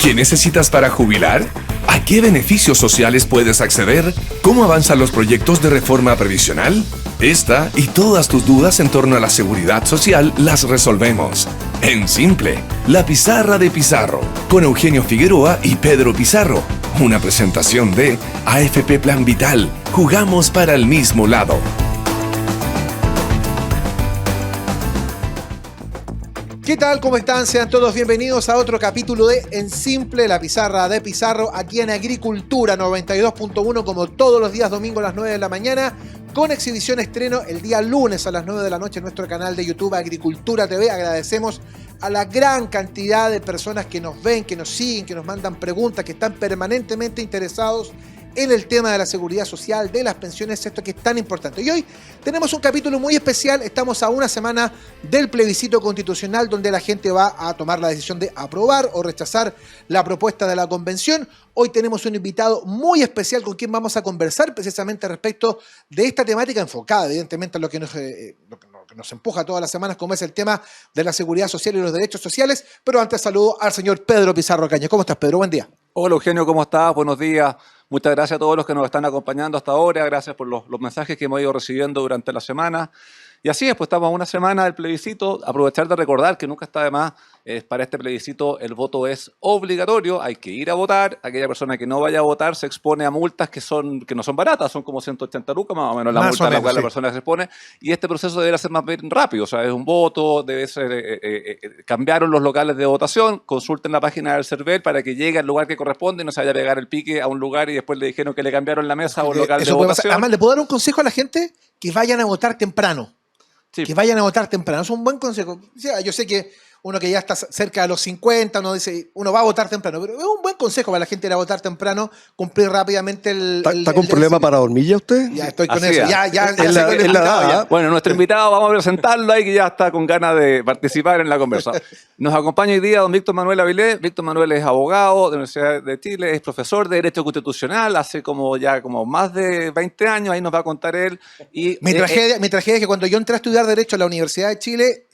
¿Qué necesitas para jubilar? ¿A qué beneficios sociales puedes acceder? ¿Cómo avanzan los proyectos de reforma previsional? Esta y todas tus dudas en torno a la seguridad social las resolvemos. En Simple, la pizarra de Pizarro, con Eugenio Figueroa y Pedro Pizarro. Una presentación de AFP Plan Vital. Jugamos para el mismo lado. ¿Qué tal? ¿Cómo están? Sean todos bienvenidos a otro capítulo de En Simple, la pizarra de Pizarro, aquí en Agricultura 92.1, como todos los días domingo a las 9 de la mañana, con exhibición estreno el día lunes a las 9 de la noche en nuestro canal de YouTube Agricultura TV. Agradecemos a la gran cantidad de personas que nos ven, que nos siguen, que nos mandan preguntas, que están permanentemente interesados en el tema de la seguridad social, de las pensiones, esto que es tan importante. Y hoy tenemos un capítulo muy especial. Estamos a una semana del plebiscito constitucional, donde la gente va a tomar la decisión de aprobar o rechazar la propuesta de la convención. Hoy tenemos un invitado muy especial con quien vamos a conversar precisamente respecto de esta temática enfocada, evidentemente, a lo que nos empuja todas las semanas, como es el tema de la seguridad social y los derechos sociales. Pero antes saludo al señor Pedro Pizarro Cañas. ¿Cómo estás, Pedro? Buen día. Hola, Eugenio, ¿cómo estás? Buenos días. Muchas gracias a todos los que nos están acompañando hasta ahora. Gracias por los mensajes que hemos ido recibiendo durante la semana. Y así es, pues estamos a una semana del plebiscito. Aprovechar de recordar que nunca está de más, para este plebiscito el voto es obligatorio, hay que ir a votar. Aquella persona que no vaya a votar se expone a multas que no son baratas, son como 180 lucas más o menos la multa a la cual la persona se expone. Y este proceso debe ser más bien rápido, o sea, es un voto, debe ser, cambiaron los locales de votación, consulten la página del CERVEL para que llegue al lugar que corresponde y no se vaya a pegar el pique a un lugar y después le dijeron que le cambiaron la mesa o el local de votación. Además, ¿le puedo dar un consejo a la gente? Que vayan a votar temprano. Sí. Que vayan a votar temprano. Es un buen consejo. Yo sé que uno que ya está cerca de los 50, uno va a votar temprano, pero es un buen consejo para la gente ir a votar temprano, cumplir rápidamente ¿Está con problema para dormir ya usted? Ya estoy con Así eso. Es. Ya. Bueno, nuestro invitado, vamos a presentarlo ahí, que ya está con ganas de participar en la conversa. Nos acompaña hoy día don Víctor Manuel Avilés. Víctor Manuel es abogado de la Universidad de Chile, es profesor de Derecho Constitucional hace como más de 20 años, ahí nos va a contar él. Y, mi tragedia es que cuando yo entré a estudiar Derecho en la Universidad de Chile,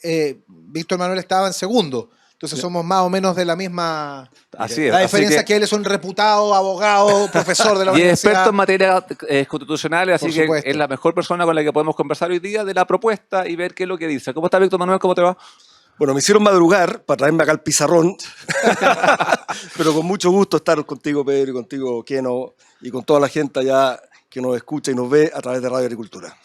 Víctor Manuel estaba en segundo. Entonces somos más o menos de la misma... Así es. La diferencia es que él es un reputado abogado, profesor de la universidad. Y es experto en materias constitucionales, así que es la mejor persona con la que podemos conversar hoy día de la propuesta y ver qué es lo que dice. ¿Cómo está, Víctor Manuel? ¿Cómo te va? Bueno, me hicieron madrugar para traerme acá el pizarrón, pero con mucho gusto estar contigo, Pedro, y contigo, Keno, y con toda la gente allá que nos escucha y nos ve a través de Radio Agricultura.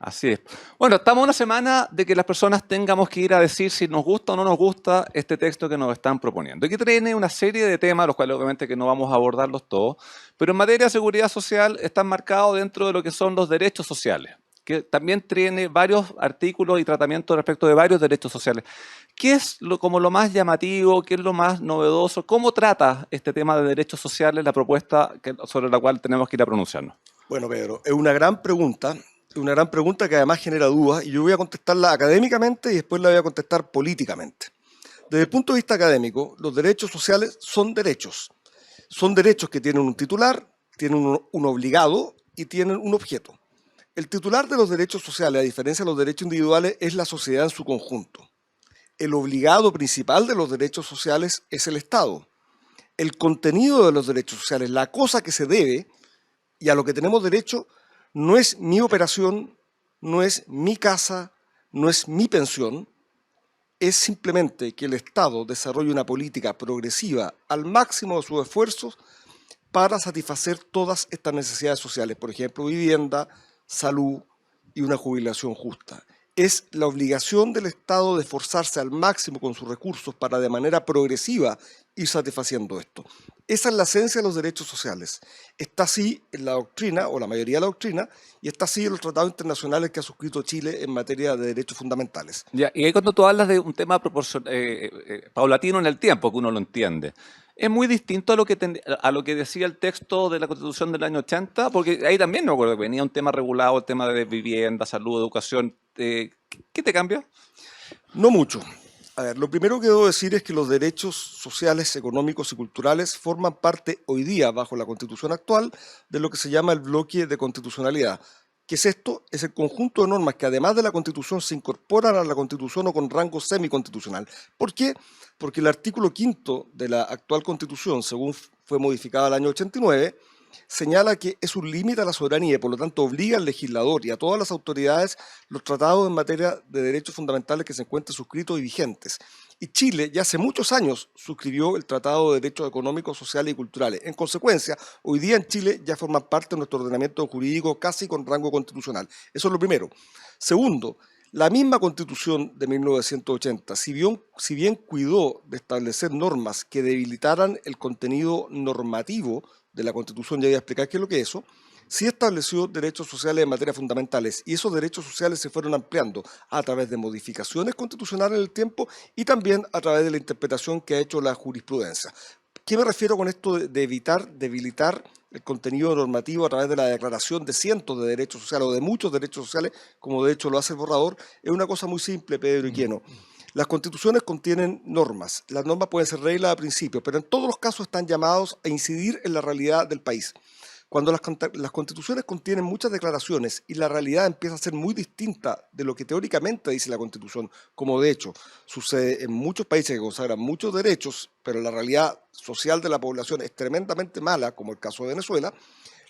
Así es. Bueno, estamos a una semana de que las personas tengamos que ir a decir si nos gusta o no nos gusta este texto que nos están proponiendo. Y que tiene una serie de temas, los cuales obviamente que no vamos a abordarlos todos, pero en materia de seguridad social están marcados dentro de lo que son los derechos sociales, que también tiene varios artículos y tratamientos respecto de varios derechos sociales. ¿Qué es como lo más llamativo? ¿Qué es lo más novedoso? ¿Cómo trata este tema de derechos sociales la propuesta sobre la cual tenemos que ir a pronunciarnos? Bueno, Pedro, es una gran pregunta. Una gran pregunta que además genera dudas y yo voy a contestarla académicamente y después la voy a contestar políticamente. Desde el punto de vista académico, los derechos sociales son derechos. Son derechos que tienen un titular, tienen un obligado y tienen un objeto. El titular de los derechos sociales, a diferencia de los derechos individuales, es la sociedad en su conjunto. El obligado principal de los derechos sociales es el Estado. El contenido de los derechos sociales, la cosa que se debe y a lo que tenemos derecho, no es mi operación, no es mi casa, no es mi pensión, es simplemente que el Estado desarrolle una política progresiva al máximo de sus esfuerzos para satisfacer todas estas necesidades sociales, por ejemplo, vivienda, salud y una jubilación justa. Es la obligación del Estado de esforzarse al máximo con sus recursos para de manera progresiva ir satisfaciendo esto. Esa es la esencia de los derechos sociales. Está así en la doctrina, o la mayoría de la doctrina, y está así en los tratados internacionales que ha suscrito Chile en materia de derechos fundamentales. Ya, y ahí cuando tú hablas de un tema paulatino en el tiempo, que uno lo entiende, es muy distinto a lo que decía el texto de la Constitución del año 80, porque ahí también me acuerdo que venía un tema regulado, el tema de vivienda, salud, educación. ¿Qué te cambia? No mucho. A ver, lo primero que debo decir es que los derechos sociales, económicos y culturales forman parte hoy día, bajo la Constitución actual, de lo que se llama el bloque de constitucionalidad, ¿Qué es esto? Es el conjunto de normas que además de la Constitución se incorporan a la Constitución o con rango semiconstitucional. ¿Por qué? Porque el artículo 5 de la actual Constitución, según fue modificada el año 89, señala que es un límite a la soberanía y por lo tanto obliga al legislador y a todas las autoridades los tratados en materia de derechos fundamentales que se encuentren suscritos y vigentes. Y Chile ya hace muchos años suscribió el Tratado de Derechos Económicos, Sociales y Culturales. En consecuencia, hoy día en Chile ya forman parte de nuestro ordenamiento jurídico casi con rango constitucional. Eso es lo primero. Segundo, la misma Constitución de 1980, si bien cuidó de establecer normas que debilitaran el contenido normativo de la Constitución, ya voy a explicar qué es lo que es eso, sí estableció derechos sociales en materia fundamentales y esos derechos sociales se fueron ampliando a través de modificaciones constitucionales en el tiempo y también a través de la interpretación que ha hecho la jurisprudencia. ¿Qué me refiero con esto de evitar debilitar el contenido normativo a través de la declaración de cientos de derechos sociales o de muchos derechos sociales, como de hecho lo hace el borrador? Es una cosa muy simple, Pedro y Quieno. Las constituciones contienen normas. Las normas pueden ser reglas a principio, pero en todos los casos están llamados a incidir en la realidad del país. Cuando las constituciones contienen muchas declaraciones y la realidad empieza a ser muy distinta de lo que teóricamente dice la Constitución, como de hecho sucede en muchos países que consagran muchos derechos, pero la realidad social de la población es tremendamente mala, como el caso de Venezuela,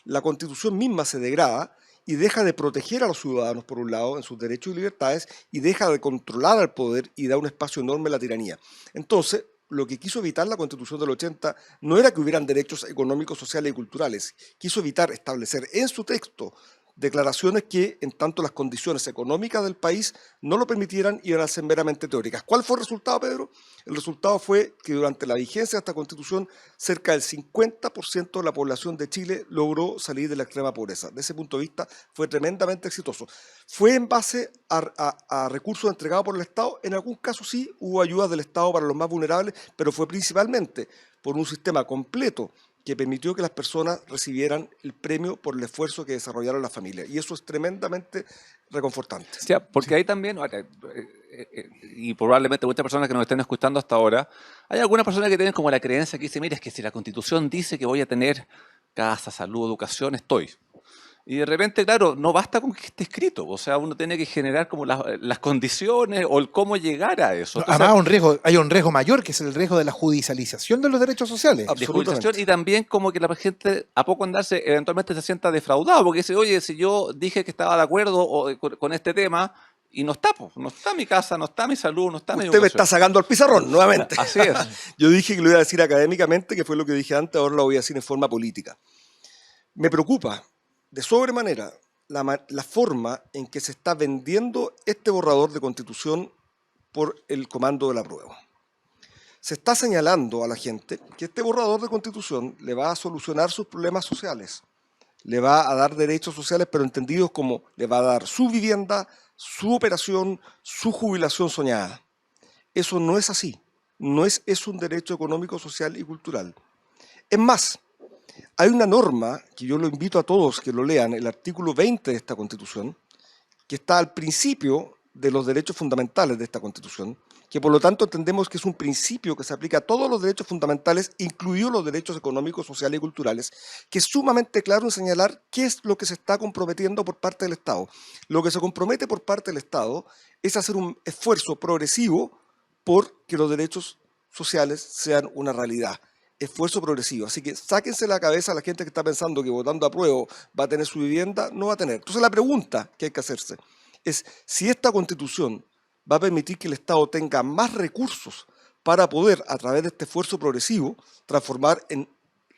la Constitución misma se degrada y deja de proteger a los ciudadanos, por un lado, en sus derechos y libertades, y deja de controlar al poder y da un espacio enorme a la tiranía. Entonces, lo que quiso evitar la Constitución del 80 no era que hubieran derechos económicos, sociales y culturales. Quiso evitar establecer en su texto declaraciones que, en tanto las condiciones económicas del país no lo permitieran, iban a ser meramente teóricas. ¿Cuál fue el resultado, Pedro? El resultado fue que durante la vigencia de esta Constitución, cerca del 50% de la población de Chile logró salir de la extrema pobreza. Desde ese punto de vista, fue tremendamente exitoso. Fue en base a recursos entregados por el Estado. En algún caso sí hubo ayudas del Estado para los más vulnerables, pero fue principalmente por un sistema completo que permitió que las personas recibieran el premio por el esfuerzo que desarrollaron las familias. Y eso es tremendamente reconfortante. Sí, porque ahí también, y probablemente muchas personas que nos estén escuchando hasta ahora, hay algunas personas que tienen como la creencia que dice, mira, es que si la Constitución dice que voy a tener casa, salud, educación, estoy. Y de repente, claro, no basta con que esté escrito, o sea, uno tiene que generar como las condiciones o el cómo llegar a eso. Entonces, además hay un riesgo mayor, que es el riesgo de la judicialización de los derechos sociales. Y también como que la gente a poco andarse eventualmente se sienta defraudado, porque dice, oye, si yo dije que estaba de acuerdo con este tema y no está, pues, no está mi casa, no está mi salud, no está mi educación. Usted me está sacando al pizarrón, nuevamente. Así es. Yo dije que lo iba a decir académicamente, que fue lo que dije antes, ahora lo voy a decir en forma política. Me preocupa de sobremanera la forma en que se está vendiendo este borrador de Constitución por el comando del apruebo. Se está señalando a la gente que este borrador de Constitución le va a solucionar sus problemas sociales, le va a dar derechos sociales, pero entendidos como le va a dar su vivienda, su operación, su jubilación soñada. Eso no es así. No es un derecho económico, social y cultural. Es más, hay una norma que yo lo invito a todos que lo lean, el artículo 20 de esta Constitución, que está al principio de los derechos fundamentales de esta Constitución, que por lo tanto entendemos que es un principio que se aplica a todos los derechos fundamentales, incluidos los derechos económicos, sociales y culturales, que es sumamente claro en señalar qué es lo que se está comprometiendo por parte del Estado. Lo que se compromete por parte del Estado es hacer un esfuerzo progresivo por que los derechos sociales sean una realidad. Esfuerzo progresivo. Así que sáquense la cabeza a la gente que está pensando que votando apruebo va a tener su vivienda, no va a tener. Entonces la pregunta que hay que hacerse es si esta Constitución va a permitir que el Estado tenga más recursos para poder, a través de este esfuerzo progresivo, transformar en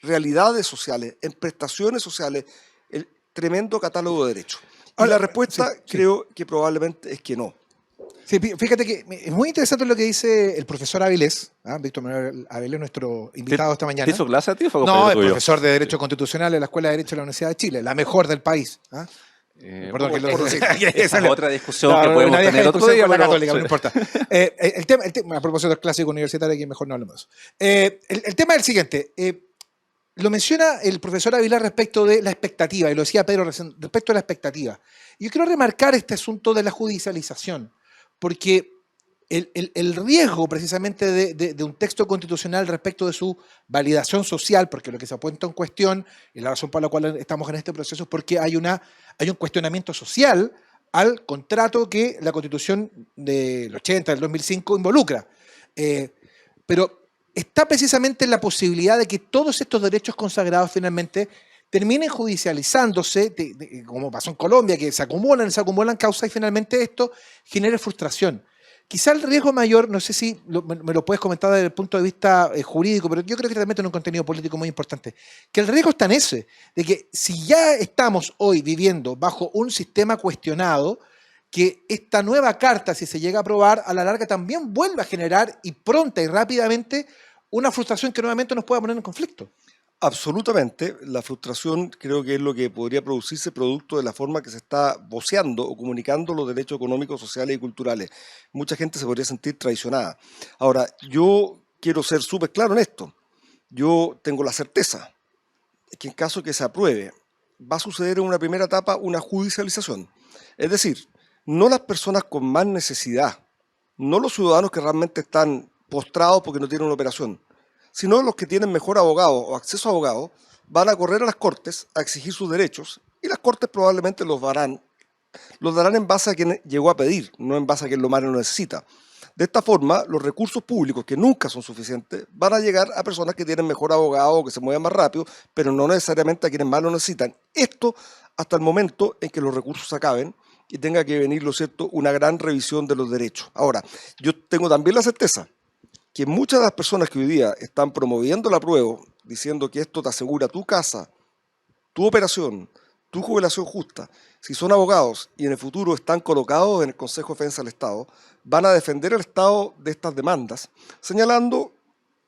realidades sociales, en prestaciones sociales, el tremendo catálogo de derechos. Y la respuesta creo que probablemente es que no. Sí, fíjate que es muy interesante lo que dice el profesor Avilés, Víctor Manuel Avilés, nuestro invitado esta mañana. ¿Te hizo clase a ti? No, el profesor de Derecho Constitucional de la Escuela de Derecho de la Universidad de Chile, la mejor del país. Perdón, esa es otra discusión que podemos tener otro día. La Católica, no importa. El tema, a propósito del clásico universitario, aquí mejor no hablemos de eso. El tema es el siguiente. Lo menciona el profesor Avilés respecto de la expectativa, y lo decía Pedro recién, respecto a la expectativa. Y yo quiero remarcar este asunto de la judicialización, porque el riesgo precisamente de un texto constitucional respecto de su validación social, porque lo que se ha puesto en cuestión, y la razón por la cual estamos en este proceso es porque hay un cuestionamiento social al contrato que la Constitución del 80, del 2005 involucra. Pero está precisamente la posibilidad de que todos estos derechos consagrados finalmente terminen judicializándose, como pasó en Colombia, que se acumulan causas y finalmente esto genera frustración. Quizá el riesgo mayor, no sé si me lo puedes comentar desde el punto de vista jurídico, pero yo creo que también tiene un contenido político muy importante, que el riesgo está en ese, de que si ya estamos hoy viviendo bajo un sistema cuestionado, que esta nueva carta, si se llega a aprobar, a la larga también vuelva a generar y pronta y rápidamente una frustración que nuevamente nos pueda poner en conflicto. Absolutamente, la frustración creo que es lo que podría producirse producto de la forma que se está voceando o comunicando los derechos económicos, sociales y culturales. Mucha gente se podría sentir traicionada. Ahora, yo quiero ser súper claro en esto. Yo tengo la certeza que en caso que se apruebe, va a suceder en una primera etapa una judicialización. Es decir, no las personas con más necesidad, no los ciudadanos que realmente están postrados porque no tienen una operación, sino los que tienen mejor abogado o acceso a abogado, van a correr a las cortes a exigir sus derechos y las cortes probablemente los darán en base a quien llegó a pedir, no en base a quien lo más lo necesita. De esta forma, los recursos públicos, que nunca son suficientes, van a llegar a personas que tienen mejor abogado o que se mueven más rápido, pero no necesariamente a quienes más lo necesitan. Esto hasta el momento en que los recursos se acaben y tenga que venir, ¿lo cierto?, una gran revisión de los derechos. Ahora, yo tengo también la certeza que muchas de las personas que hoy día están promoviendo el apruebo, diciendo que esto te asegura tu casa, tu operación, tu jubilación justa, si son abogados y en el futuro están colocados en el Consejo de Defensa del Estado, van a defender al Estado de estas demandas, señalando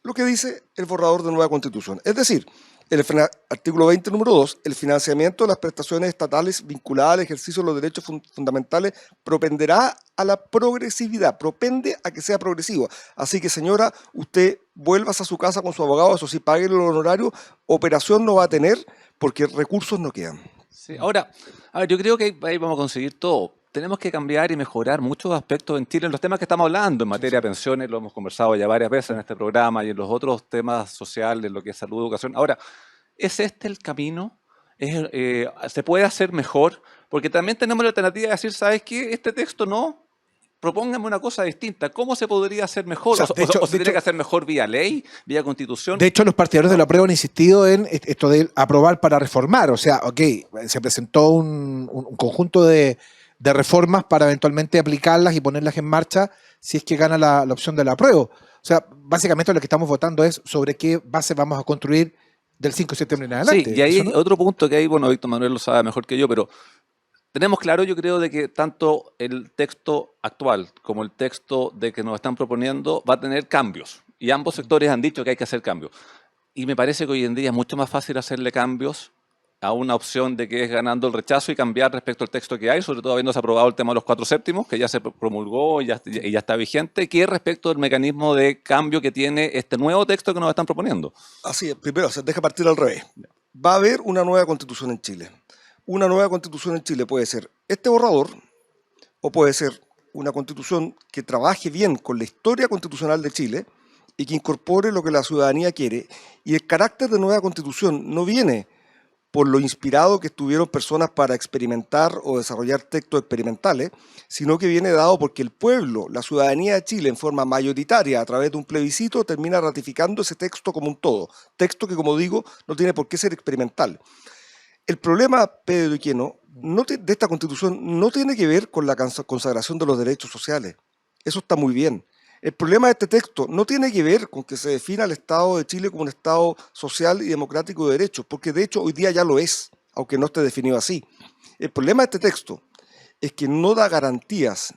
lo que dice el borrador de nueva Constitución. Es decir, el artículo 20, número 2, el financiamiento de las prestaciones estatales vinculadas al ejercicio de los derechos fundamentales propenderá a la progresividad, propende a que sea progresivo. Así que, señora, usted vuelvas a su casa con su abogado, eso sí, pague el honorario, operación no va a tener porque recursos no quedan. Sí, ahora, a ver, yo creo que ahí vamos a conseguir todo. Tenemos que cambiar y mejorar muchos aspectos en Chile, en los temas que estamos hablando, en materia de pensiones, lo hemos conversado ya varias veces en este programa, y en los otros temas sociales, lo que es salud, educación. Ahora, ¿es este el camino? ¿Se puede hacer mejor? Porque también tenemos la alternativa de decir, ¿sabes qué? Este texto no, propóngame una cosa distinta. ¿Cómo se podría hacer mejor? O sea, ¿O se tiene que hacer mejor vía ley, vía constitución? De hecho, los partidarios de la prueba han insistido en esto de aprobar para reformar. O sea, ok, se presentó un conjunto de reformas para eventualmente aplicarlas y ponerlas en marcha si es que gana la opción del apruebo. O sea, básicamente lo que estamos votando es sobre qué base vamos a construir del 5 de septiembre en adelante. Sí, y ahí ¿no? otro punto que hay, bueno, Víctor Manuel lo sabe mejor que yo, pero tenemos claro, yo creo, de que tanto el texto actual como el texto de que nos están proponiendo va a tener cambios. Y ambos sectores han dicho que hay que hacer cambios. Y me parece que hoy en día es mucho más fácil hacerle cambios a una opción de que es ganando el rechazo y cambiar respecto al texto que hay, sobre todo habiéndose aprobado el tema de los 4 séptimos, que ya se promulgó y ya está vigente, que respecto al mecanismo de cambio que tiene este nuevo texto que nos están proponiendo. Así es, primero se deja partir al revés. Va a haber una nueva constitución en Chile. Una nueva constitución en Chile puede ser este borrador o puede ser una constitución que trabaje bien con la historia constitucional de Chile y que incorpore lo que la ciudadanía quiere. Y el carácter de nueva constitución no viene por lo inspirado que estuvieron personas para experimentar o desarrollar textos experimentales, sino que viene dado porque el pueblo, la ciudadanía de Chile, en forma mayoritaria, a través de un plebiscito, termina ratificando ese texto como un todo. Texto que, como digo, no tiene por qué ser experimental. El problema, Pedro Iqueno, de esta Constitución no tiene que ver con la consagración de los derechos sociales. Eso está muy bien. El problema de este texto no tiene que ver con que se defina el Estado de Chile como un Estado social y democrático de derechos, porque de hecho hoy día ya lo es, aunque no esté definido así. El problema de este texto es que no da garantías,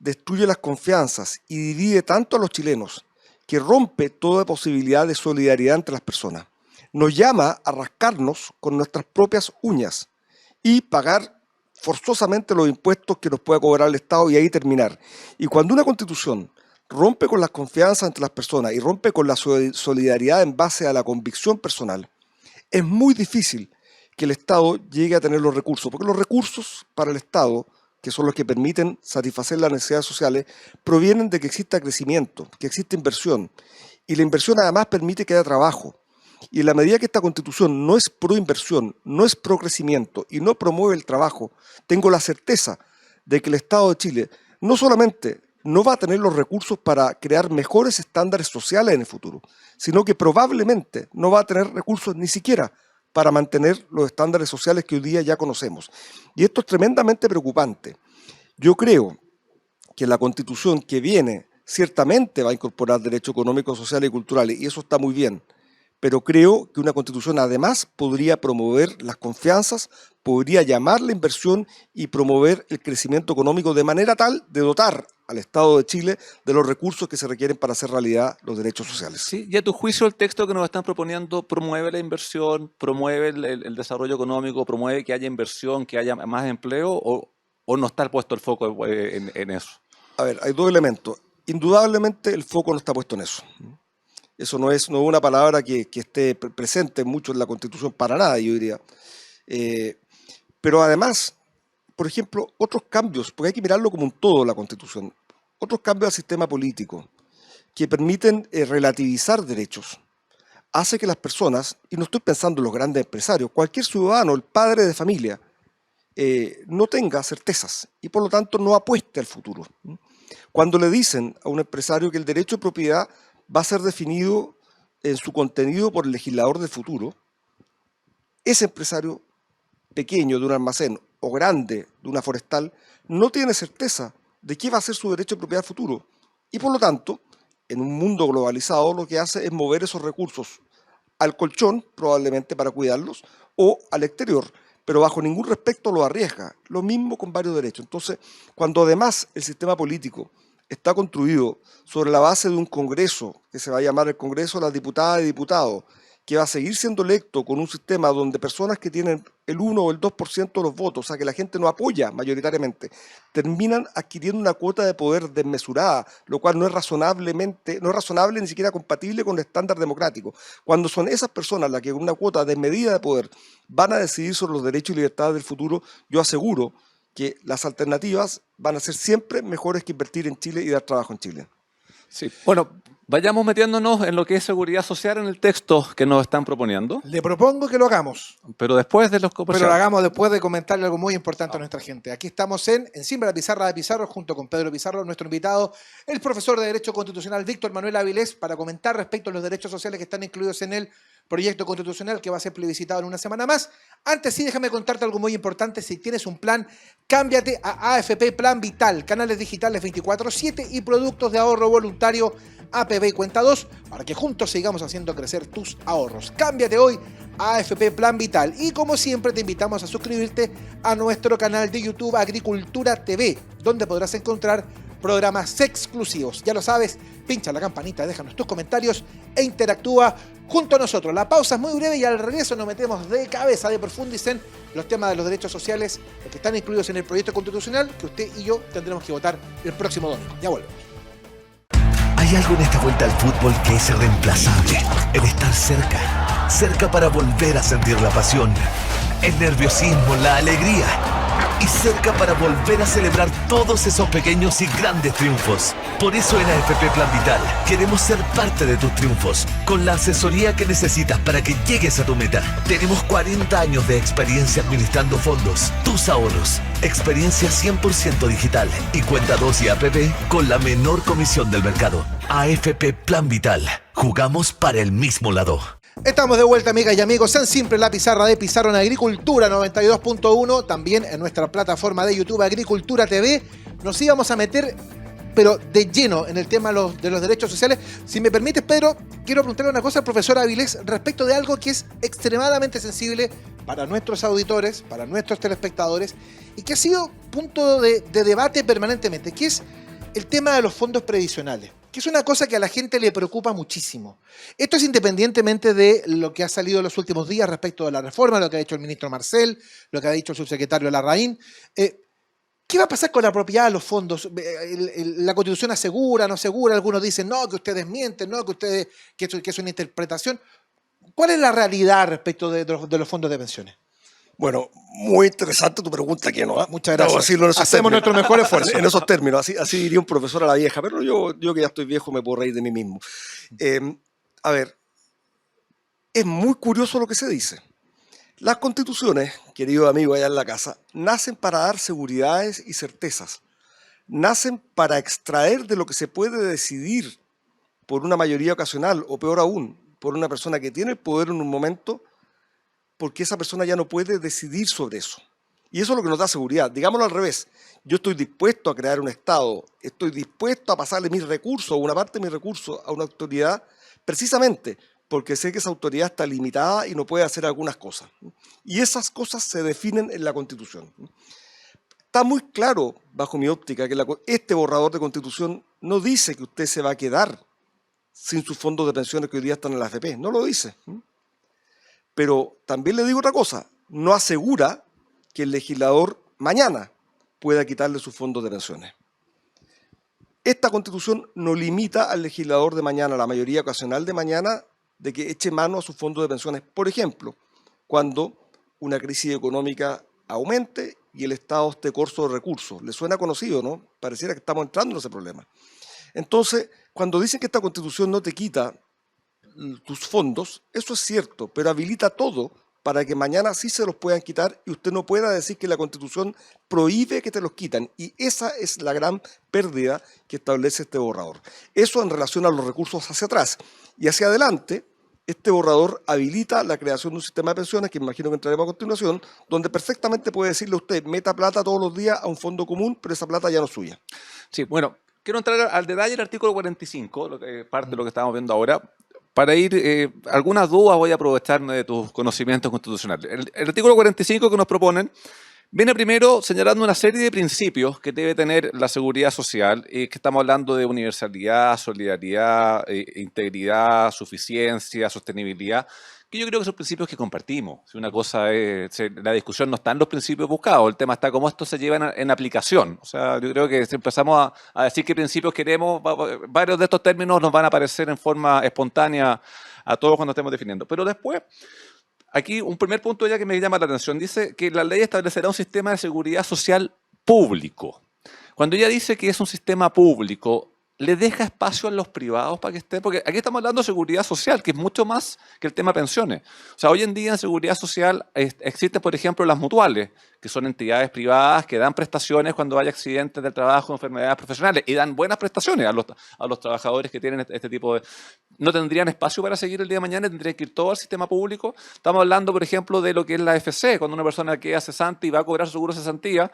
destruye las confianzas y divide tanto a los chilenos que rompe toda posibilidad de solidaridad entre las personas. Nos llama a rascarnos con nuestras propias uñas y pagar forzosamente los impuestos que nos pueda cobrar el Estado y ahí terminar. Y cuando una Constitución rompe con las confianzas entre las personas y rompe con la solidaridad en base a la convicción personal, es muy difícil que el Estado llegue a tener los recursos, porque los recursos para el Estado que son los que permiten satisfacer las necesidades sociales, provienen de que exista crecimiento, que exista inversión. Y la inversión además permite que haya trabajo. Y en la medida que esta Constitución no es pro inversión, no es pro crecimiento y no promueve el trabajo, tengo la certeza de que el Estado de Chile no solamente no va a tener los recursos para crear mejores estándares sociales en el futuro, sino que probablemente no va a tener recursos ni siquiera para mantener los estándares sociales que hoy día ya conocemos. Y esto es tremendamente preocupante. Yo creo que la Constitución que viene ciertamente va a incorporar derechos económicos, sociales y culturales, y eso está muy bien. Pero creo que una Constitución además podría promover las confianzas, podría llamar la inversión y promover el crecimiento económico de manera tal de dotar al Estado de Chile de los recursos que se requieren para hacer realidad los derechos sociales. Sí, y a tu juicio el texto que nos están proponiendo promueve la inversión, promueve el desarrollo económico, promueve que haya inversión, que haya más empleo, o no está puesto el foco en eso. A ver, hay dos elementos. Indudablemente el foco no está puesto en eso. Eso no es una palabra que esté presente mucho en la Constitución para nada, yo diría. Pero además, por ejemplo, otros cambios, porque hay que mirarlo como un todo la Constitución, otros cambios al sistema político que permiten relativizar derechos, hace que las personas, y no estoy pensando en los grandes empresarios, cualquier ciudadano, el padre de familia, no tenga certezas y por lo tanto no apueste al futuro. Cuando le dicen a un empresario que el derecho de propiedad va a ser definido en su contenido por el legislador del futuro, ese empresario pequeño de un almacén o grande de una forestal no tiene certeza de qué va a ser su derecho de propiedad futuro. Y por lo tanto, en un mundo globalizado lo que hace es mover esos recursos al colchón, probablemente para cuidarlos, o al exterior, pero bajo ningún respecto lo arriesga. Lo mismo con varios derechos. Entonces, cuando además el sistema político está construido sobre la base de un Congreso, que se va a llamar el Congreso de las Diputadas y Diputados, que va a seguir siendo electo con un sistema donde personas que tienen el 1 o el 2% de los votos, o sea que la gente no apoya mayoritariamente, terminan adquiriendo una cuota de poder desmesurada, lo cual no es razonable ni siquiera compatible con el estándar democrático. Cuando son esas personas las que con una cuota desmedida de poder van a decidir sobre los derechos y libertades del futuro, yo aseguro que las alternativas van a ser siempre mejores que invertir en Chile y dar trabajo en Chile. Sí. Bueno, vayamos metiéndonos en lo que es seguridad social en el texto que nos están proponiendo. Le propongo que lo hagamos. Pero después de los Pero comerciales. lo hagamos después de comentarle algo muy importante a nuestra gente. Aquí estamos encima de la pizarra de Pizarro, junto con Pedro Pizarro, nuestro invitado, el profesor de Derecho Constitucional Víctor Manuel Avilés, para comentar respecto a los derechos sociales que están incluidos en el proyecto constitucional que va a ser plebiscitado en una semana más. Antes sí, déjame contarte algo muy importante. Si tienes un plan, cámbiate a AFP Plan Vital, canales digitales 24/7 y productos de ahorro voluntario APB Cuenta 2, para que juntos sigamos haciendo crecer tus ahorros. Cámbiate hoy a AFP Plan Vital y como siempre te invitamos a suscribirte a nuestro canal de YouTube Agricultura TV, donde podrás encontrar programas exclusivos. Ya lo sabes, pincha la campanita, déjanos tus comentarios e interactúa junto a nosotros. La pausa es muy breve y al regreso nos metemos de cabeza, de profundis en los temas de los derechos sociales que están incluidos en el proyecto constitucional que usted y yo tendremos que votar el próximo domingo. Ya volvemos. Hay algo en esta vuelta al fútbol que es irreemplazable. El estar cerca. Cerca para volver a sentir la pasión, el nerviosismo, la alegría. Y cerca para volver a celebrar todos esos pequeños y grandes triunfos. Por eso en AFP Plan Vital queremos ser parte de tus triunfos, con la asesoría que necesitas para que llegues a tu meta. Tenemos 40 años de experiencia administrando fondos, tus ahorros, experiencia 100% digital y cuenta 2 y APP con la menor comisión del mercado. AFP Plan Vital, jugamos para el mismo lado. Estamos de vuelta, amigas y amigos, en Simple la Pizarra de Pizarro en Agricultura 92.1, también en nuestra plataforma de YouTube Agricultura TV. Nos íbamos a meter, pero de lleno, en el tema de los derechos sociales. Si me permites, Pedro, quiero preguntarle una cosa al profesor Avilés respecto de algo que es extremadamente sensible para nuestros auditores, para nuestros telespectadores, y que ha sido punto de debate permanentemente, que es el tema de los fondos previsionales, que es una cosa que a la gente le preocupa muchísimo. Esto es independientemente de lo que ha salido en los últimos días respecto de la reforma, lo que ha dicho el ministro Marcel, lo que ha dicho el subsecretario Larraín. ¿Qué va a pasar con la propiedad de los fondos? ¿La Constitución asegura, no asegura? Algunos dicen, no, que ustedes mienten, no, que es una interpretación. ¿Cuál es la realidad respecto de los fondos de pensiones? Bueno, muy interesante tu pregunta, que no. Muchas gracias. Debo decirlo en esos Hacemos términos. nuestro mejor esfuerzo. En esos términos, así diría un profesor a la vieja, pero yo que ya estoy viejo me puedo reír de mí mismo. A ver, es muy curioso lo que se dice. Las constituciones, querido amigo allá en la casa, nacen para dar seguridades y certezas. Nacen para extraer de lo que se puede decidir por una mayoría ocasional, o peor aún, por una persona que tiene el poder en un momento, porque esa persona ya no puede decidir sobre eso. Y eso es lo que nos da seguridad. Digámoslo al revés. Yo estoy dispuesto a crear un Estado, estoy dispuesto a pasarle mis recursos, o una parte de mis recursos, a una autoridad, precisamente porque sé que esa autoridad está limitada y no puede hacer algunas cosas. Y esas cosas se definen en la Constitución. Está muy claro, bajo mi óptica, que este borrador de Constitución no dice que usted se va a quedar sin sus fondos de pensiones que hoy día están en la AFP. No lo dice. Pero también le digo otra cosa. No asegura que el legislador mañana pueda quitarle sus fondos de pensiones. Esta Constitución no limita al legislador de mañana, a la mayoría ocasional de mañana, de que eche mano a sus fondos de pensiones. Por ejemplo, cuando una crisis económica aumente y el Estado esté corto de recursos. ¿Le suena conocido, no? Pareciera que estamos entrando en ese problema. Entonces, cuando dicen que esta Constitución no te quita tus fondos, eso es cierto, pero habilita todo para que mañana sí se los puedan quitar y usted no pueda decir que la Constitución prohíbe que te los quitan. Y esa es la gran pérdida que establece este borrador. Eso en relación a los recursos hacia atrás. Y hacia adelante, este borrador habilita la creación de un sistema de pensiones, que imagino que entraremos a continuación, donde perfectamente puede decirle a usted, meta plata todos los días a un fondo común, pero esa plata ya no es suya. Sí, bueno, quiero entrar al detalle del artículo 45, parte de lo que estamos viendo ahora. Para ir, algunas dudas voy a aprovecharme de tus conocimientos constitucionales. El artículo 45 que nos proponen viene primero señalando una serie de principios que debe tener la seguridad social, que estamos hablando de universalidad, solidaridad, integridad, suficiencia, sostenibilidad, que yo creo que son principios que compartimos. Si una cosa es, la discusión no está en los principios buscados, el tema está cómo esto se lleva en aplicación. O sea, yo creo que si empezamos a decir qué principios queremos, varios de estos términos nos van a aparecer en forma espontánea a todos cuando estemos definiendo. Pero después, aquí un primer punto ya que me llama la atención, dice que la ley establecerá un sistema de seguridad social público. Cuando ella dice que es un sistema público, ¿le deja espacio a los privados para que estén? Porque aquí estamos hablando de seguridad social, que es mucho más que el tema pensiones. O sea, hoy en día en seguridad social existen, por ejemplo, las mutuales, que son entidades privadas que dan prestaciones cuando hay accidentes del trabajo, enfermedades profesionales, y dan buenas prestaciones a los trabajadores que tienen este tipo de... No tendrían espacio para seguir el día de mañana, tendrían que ir todo al sistema público. Estamos hablando, por ejemplo, de lo que es la AFC, cuando una persona queda cesante y va a cobrar su seguro de cesantía,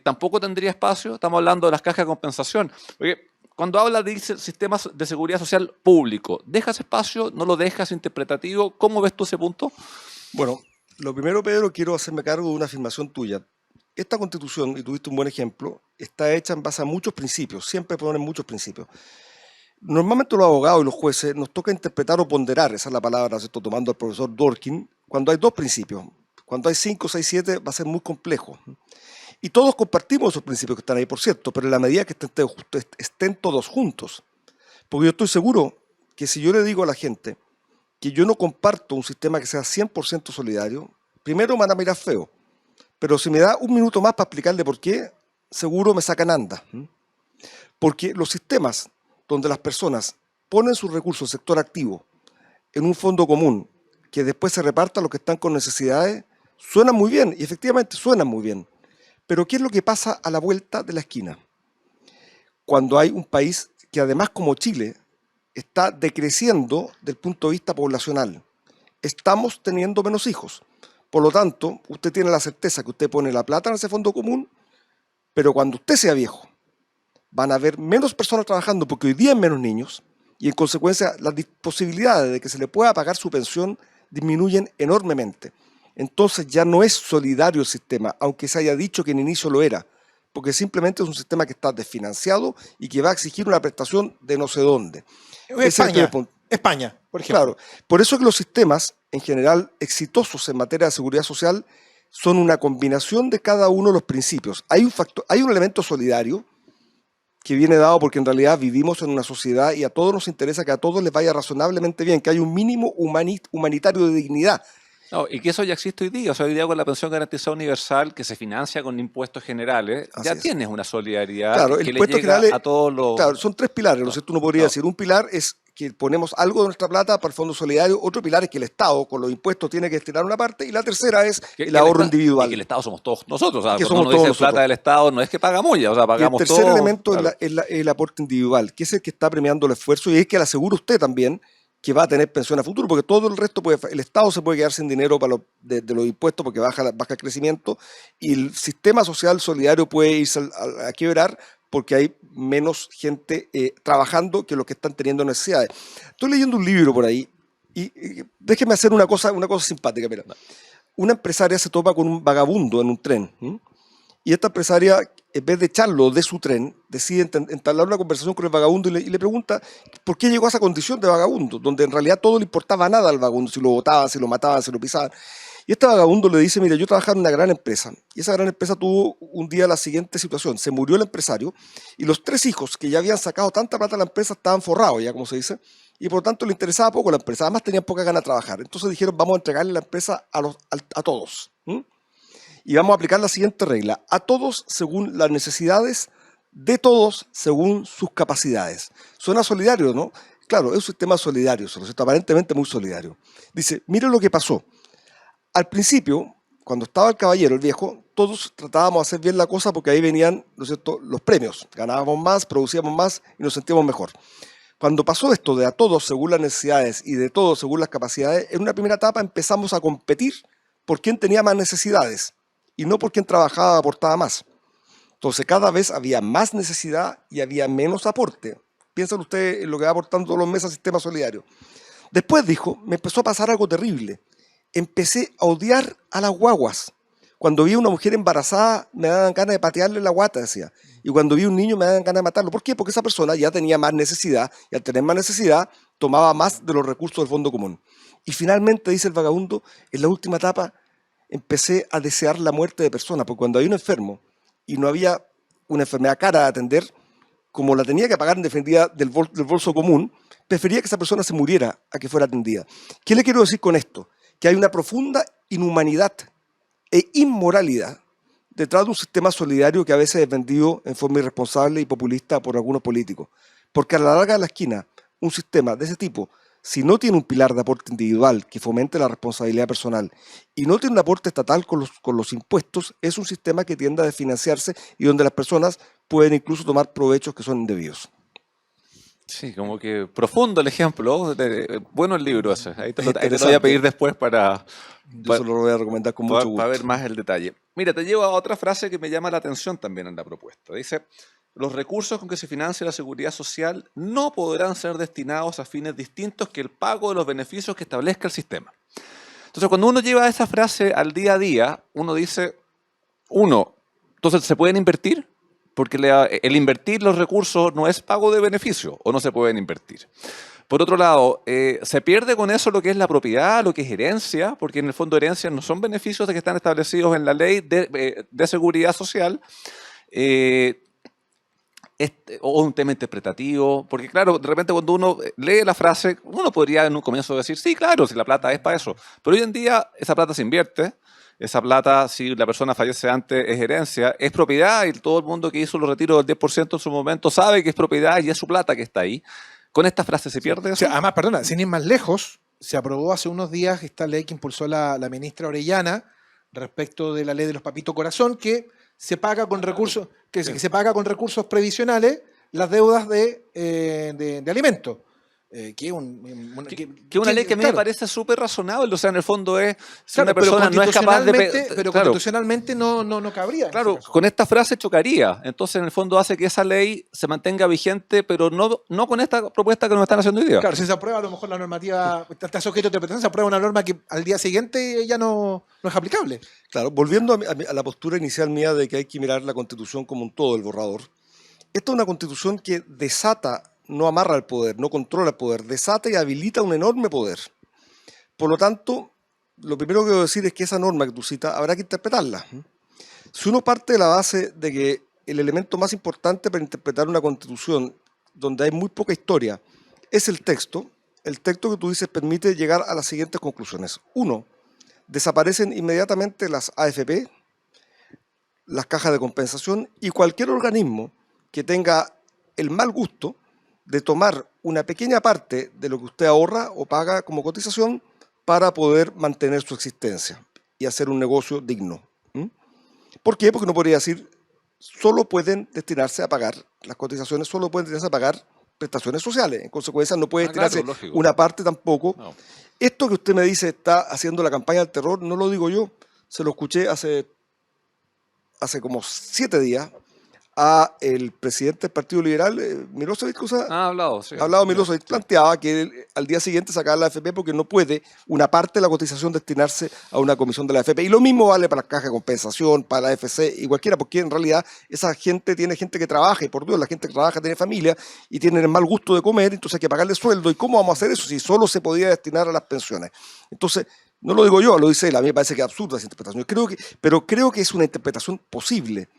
tampoco tendría espacio. Estamos hablando de las cajas de compensación. Porque cuando habla de sistemas de seguridad social público, ¿dejas espacio? ¿No lo dejas interpretativo? ¿Cómo ves tú ese punto? Bueno, lo primero, Pedro, quiero hacerme cargo de una afirmación tuya. Esta Constitución, y tuviste un buen ejemplo, está hecha en base a muchos principios, siempre ponen muchos principios. Normalmente los abogados y los jueces nos toca interpretar o ponderar, esa es la palabra, ¿cierto? Tomando al profesor Dworkin, cuando hay dos principios. Cuando hay 5, 6, 7 va a ser muy complejo. Y todos compartimos esos principios que están ahí, por cierto, pero en la medida que estén todos juntos. Porque yo estoy seguro que si yo le digo a la gente que yo no comparto un sistema que sea 100% solidario, primero me van a mirar feo, pero si me da un minuto más para explicarle por qué, seguro me sacan anda. Porque los sistemas donde las personas ponen sus recursos, el sector activo, en un fondo común, que después se reparta a los que están con necesidades, suenan muy bien, y efectivamente suenan muy bien. Pero ¿qué es lo que pasa a la vuelta de la esquina? Cuando hay un país que además como Chile está decreciendo del punto de vista poblacional. Estamos teniendo menos hijos. Por lo tanto, usted tiene la certeza que usted pone la plata en ese fondo común, pero cuando usted sea viejo, van a haber menos personas trabajando porque hoy día hay menos niños y en consecuencia las posibilidades de que se le pueda pagar su pensión disminuyen enormemente. Entonces ya no es solidario el sistema, aunque se haya dicho que en inicio lo era, porque simplemente es un sistema que está desfinanciado y que va a exigir una prestación de no sé dónde. España, por ejemplo. Claro, por eso es que los sistemas, en general, exitosos en materia de seguridad social, son una combinación de cada uno de los principios. Hay un elemento solidario que viene dado porque en realidad vivimos en una sociedad y a todos nos interesa que a todos les vaya razonablemente bien, que haya un mínimo humanitario de dignidad. No, y que eso ya existe hoy día. O sea, hoy día con la pensión garantizada universal, que se financia con impuestos generales, Así ya es. tienes una solidaridad Claro, el que le impuesto llega general a todos los... claro, son tres pilares, ¿no es cierto? Uno podría Claro. decir, un pilar es que ponemos algo de nuestra plata para el Fondo Solidario, otro pilar es que el Estado con los impuestos tiene que destinar una parte, y la tercera es el ahorro individual. Y que el Estado somos todos nosotros. O sea, Que cuando somos uno todos dice nosotros. plata del Estado, no es que paga mucha, o sea, Y el pagamos tercer todos. elemento Claro. es el aporte individual, que es el que está premiando el esfuerzo y es que le asegura usted también que va a tener pensión a futuro, porque todo el resto, el Estado se puede quedar sin dinero de los impuestos porque baja el crecimiento, y el sistema social solidario puede irse a quebrar porque hay menos gente trabajando que los que están teniendo necesidades. Estoy leyendo un libro por ahí y déjeme hacer una cosa simpática. Mira. Una empresaria se topa con un vagabundo en un tren, ¿m? Y esta empresaria, en vez de echarlo de su tren, decide entablar una conversación con el vagabundo y le pregunta por qué llegó a esa condición de vagabundo, donde en realidad todo le importaba nada al vagabundo, si lo botaban, si lo mataban, si lo pisaban. Y este vagabundo le dice, mira, yo trabajaba en una gran empresa, y esa gran empresa tuvo un día la siguiente situación: se murió el empresario, y los 3 hijos que ya habían sacado tanta plata a la empresa estaban forrados, ya como se dice, y por lo tanto le interesaba poco la empresa, además tenían poca ganas de trabajar. Entonces dijeron, vamos a entregarle la empresa a todos. Y vamos a aplicar la siguiente regla: a todos según las necesidades, de todos según sus capacidades. Suena solidario, ¿no? Claro, es un sistema solidario, ¿no es cierto? Aparentemente muy solidario. Dice, mire lo que pasó. Al principio, cuando estaba el caballero, el viejo, todos tratábamos de hacer bien la cosa porque ahí venían, ¿no es cierto?, los premios. Ganábamos más, producíamos más y nos sentíamos mejor. Cuando pasó esto de a todos según las necesidades y de todos según las capacidades, en una primera etapa empezamos a competir por quién tenía más necesidades y no por quién trabajaba, aportaba más. Entonces cada vez había más necesidad y había menos aporte. Piensen ustedes en lo que va aportando todos los meses al sistema solidario. Después dijo, me empezó a pasar algo terrible. Empecé a odiar a las guaguas. Cuando vi a una mujer embarazada me daban ganas de patearle la guata, decía. Y cuando vi a un niño me daban ganas de matarlo. ¿Por qué? Porque esa persona ya tenía más necesidad y al tener más necesidad tomaba más de los recursos del fondo común. Y finalmente, dice el vagabundo, en la última etapa empecé a desear la muerte de personas, porque cuando hay un enfermo y no había una enfermedad cara de atender, como la tenía que pagar en definitiva del bolso común, prefería que esa persona se muriera a que fuera atendida. ¿Qué le quiero decir con esto? Que hay una profunda inhumanidad e inmoralidad detrás de un sistema solidario que a veces es vendido en forma irresponsable y populista por algunos políticos. Porque a la larga de la esquina, un sistema de ese tipo, si no tiene un pilar de aporte individual que fomente la responsabilidad personal y no tiene un aporte estatal con los impuestos, es un sistema que tiende a desfinanciarse y donde las personas pueden incluso tomar provechos que son indebidos. Sí, como que profundo el ejemplo. Bueno el libro ese. Ahí te lo voy a pedir después para... Yo se lo voy a recomendar con mucho gusto. Para ver más el detalle. Mira, te llevo a otra frase que me llama la atención también en la propuesta. Dice, los recursos con que se financia la seguridad social no podrán ser destinados a fines distintos que el pago de los beneficios que establezca el sistema. Entonces, cuando uno lleva esa frase al día a día, uno dice, entonces, ¿se pueden invertir? Porque el invertir los recursos no es pago de beneficio, o no se pueden invertir. Por otro lado, se pierde con eso lo que es la propiedad, lo que es herencia, porque en el fondo herencias no son beneficios que están establecidos en la ley de seguridad social, o un tema interpretativo, porque claro, de repente cuando uno lee la frase, uno podría en un comienzo decir, sí, claro, si la plata es para eso, pero hoy en día esa plata se invierte. Esa plata, si la persona fallece antes, es herencia, es propiedad, y todo el mundo que hizo los retiros del 10% en su momento sabe que es propiedad y es su plata que está ahí. ¿Con esta frase se pierde eso? O sea, además, perdona, sin ir más lejos, se aprobó hace unos días esta ley que impulsó la ministra Orellana respecto de la ley de los papitos corazón, que se paga con recursos, que se paga con recursos previsionales las deudas de alimentos. Que una ley que a mí me parece súper razonable, o sea, en el fondo es, si claro, una persona no es capaz de... Pero claro, constitucionalmente no cabría. Claro, con esta frase chocaría, entonces en el fondo hace que esa ley se mantenga vigente, pero no con esta propuesta que nos están haciendo hoy día. Claro, si se aprueba a lo mejor la normativa, está sujeto a interpretación, se aprueba una norma que al día siguiente ya no es aplicable. Claro, volviendo a la postura inicial mía de que hay que mirar la Constitución como un todo, el borrador, esta es una Constitución que desata, no amarra el poder, no controla el poder, desata y habilita un enorme poder. Por lo tanto, lo primero que quiero decir es que esa norma que tú citas habrá que interpretarla. Si uno parte de la base de que el elemento más importante para interpretar una Constitución donde hay muy poca historia es el texto que tú dices permite llegar a las siguientes conclusiones. Uno, desaparecen inmediatamente las AFP, las cajas de compensación y cualquier organismo que tenga el mal gusto de tomar una pequeña parte de lo que usted ahorra o paga como cotización para poder mantener su existencia y hacer un negocio digno. ¿Mm? ¿Por qué? Porque no podría decir, solo pueden destinarse a pagar las cotizaciones, solo pueden destinarse a pagar prestaciones sociales. En consecuencia, no puede destinarse una parte tampoco. No. Esto que usted me dice está haciendo la campaña del terror, no lo digo yo, se lo escuché hace como 7 días a el presidente del Partido Liberal, Milosevic, ha hablado, sí. Milosevic, planteaba que él, al día siguiente sacaba la AFP porque no puede una parte de la cotización destinarse a una comisión de la AFP. Y lo mismo vale para las cajas de compensación, para la AFC y cualquiera, porque en realidad esa gente tiene gente que trabaja, y por Dios, la gente que trabaja tiene familia y tienen el mal gusto de comer, entonces hay que pagarle sueldo. ¿Y cómo vamos a hacer eso si solo se podía destinar a las pensiones? Entonces, no lo digo yo, lo dice él, a mí me parece que es absurda esa interpretación. Pero creo que es una interpretación posible,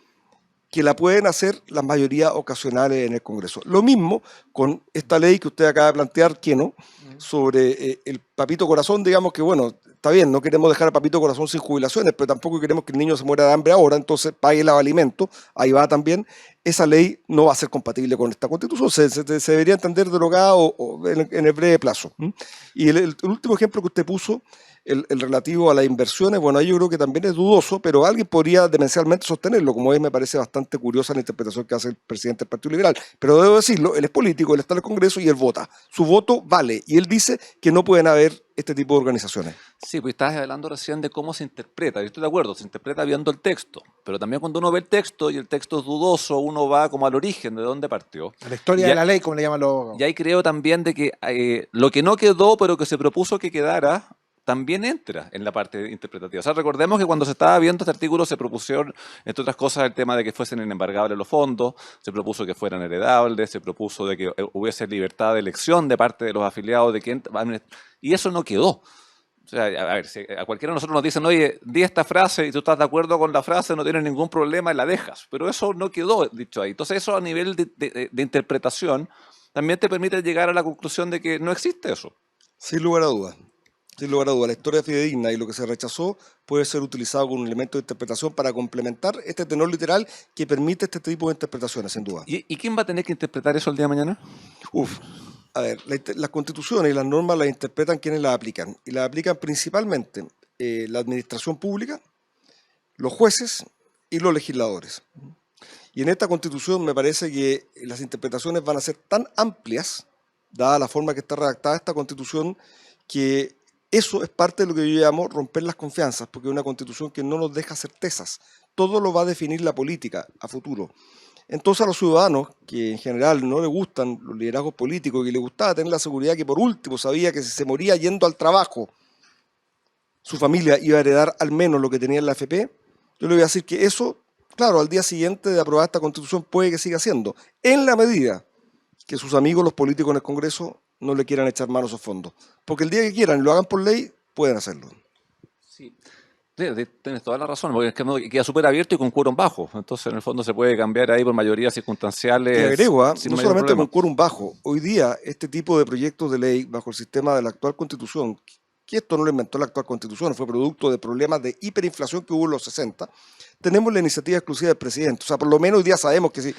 que la pueden hacer las mayorías ocasionales en el Congreso. Lo mismo con esta ley que usted acaba de plantear, que no, sobre el papito corazón, digamos que, bueno, está bien, no queremos dejar al papito corazón sin jubilaciones, pero tampoco queremos que el niño se muera de hambre ahora, entonces pague el alimento, ahí va también. Esa ley no va a ser compatible con esta Constitución, se debería entender derogada o en el breve plazo. Y el último ejemplo que usted puso, el relativo a las inversiones, bueno, ahí yo creo que también es dudoso, pero alguien podría demencialmente sostenerlo, como es, me parece bastante curiosa la interpretación que hace el presidente del Partido Liberal. Pero debo decirlo, él es político, él está en el Congreso y él vota. Su voto vale, y él dice que no pueden haber este tipo de organizaciones. Sí, pues estabas hablando recién de cómo se interpreta. Yo estoy de acuerdo, se interpreta viendo el texto, pero también cuando uno ve el texto y el texto es dudoso, uno va como al origen de dónde partió. A la historia de la ley, como le llaman los... Y ahí creo también de que lo que no quedó, pero que se propuso que quedara, también entra en la parte interpretativa. O sea, recordemos que cuando se estaba viendo este artículo se propusieron, entre otras cosas, el tema de que fuesen inembargables los fondos, se propuso que fueran heredables, se propuso de que hubiese libertad de elección de parte de los afiliados, de quién, y eso no quedó. O sea, a ver, si a cualquiera de nosotros nos dicen, oye, di esta frase y tú estás de acuerdo con la frase, no tienes ningún problema y la dejas. Pero eso no quedó dicho ahí. Entonces eso a nivel de interpretación también te permite llegar a la conclusión de que no existe eso. Sin lugar a dudas. Sin lugar a dudas, la historia fidedigna y lo que se rechazó puede ser utilizado como un elemento de interpretación para complementar este tenor literal que permite este tipo de interpretaciones, sin duda. ¿Y quién va a tener que interpretar eso el día de mañana? A ver, las constituciones y las normas las interpretan quienes las aplican. Y las aplican principalmente la administración pública, los jueces y los legisladores. Y en esta constitución me parece que las interpretaciones van a ser tan amplias, dada la forma que está redactada esta constitución, que eso es parte de lo que yo llamo romper las confianzas, porque es una constitución que no nos deja certezas. Todo lo va a definir la política a futuro. Entonces a los ciudadanos, que en general no les gustan los liderazgos políticos, que les gustaba tener la seguridad que por último sabía que si se moría yendo al trabajo, su familia iba a heredar al menos lo que tenía en la AFP, yo le voy a decir que eso, claro, al día siguiente de aprobar esta constitución puede que siga siendo, en la medida que sus amigos, los políticos en el Congreso, no le quieran echar mano a esos fondos. Porque el día que quieran y lo hagan por ley, pueden hacerlo. Sí. Tienes toda la razón, porque es que queda súper abierto y con quórum bajo. Entonces, en el fondo, se puede cambiar ahí por mayorías circunstanciales. Y agrego, no solamente con quórum bajo. Hoy día, este tipo de proyectos de ley, bajo el sistema de la actual Constitución, que esto no lo inventó la actual Constitución, fue producto de problemas de hiperinflación que hubo en los 60, tenemos la iniciativa exclusiva del presidente. O sea, por lo menos hoy día sabemos que si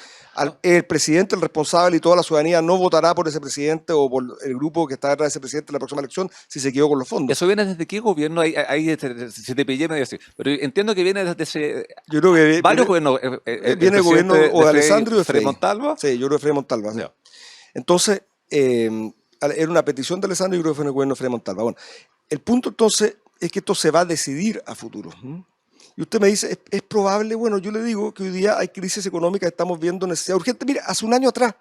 el presidente, el responsable y toda la ciudadanía no votará por ese presidente o por el grupo que está detrás de ese presidente en la próxima elección si se quedó con los fondos. ¿Eso viene desde qué gobierno? Ahí si te pillé me decís. Pero entiendo que viene desde ese... Yo creo que varios gobiernos. Viene el gobierno o de Alessandri o de Frei Montalva. Sí, yo creo que Frei Montalva. Sí. Entonces, era una petición de Alessandri y yo creo que fue en el gobierno de Frei Montalva. Bueno, el punto entonces es que esto se va a decidir a futuro. Y usted me dice, ¿es probable? Bueno, yo le digo que hoy día hay crisis económica, estamos viendo necesidad urgente. Mira, hace un año atrás,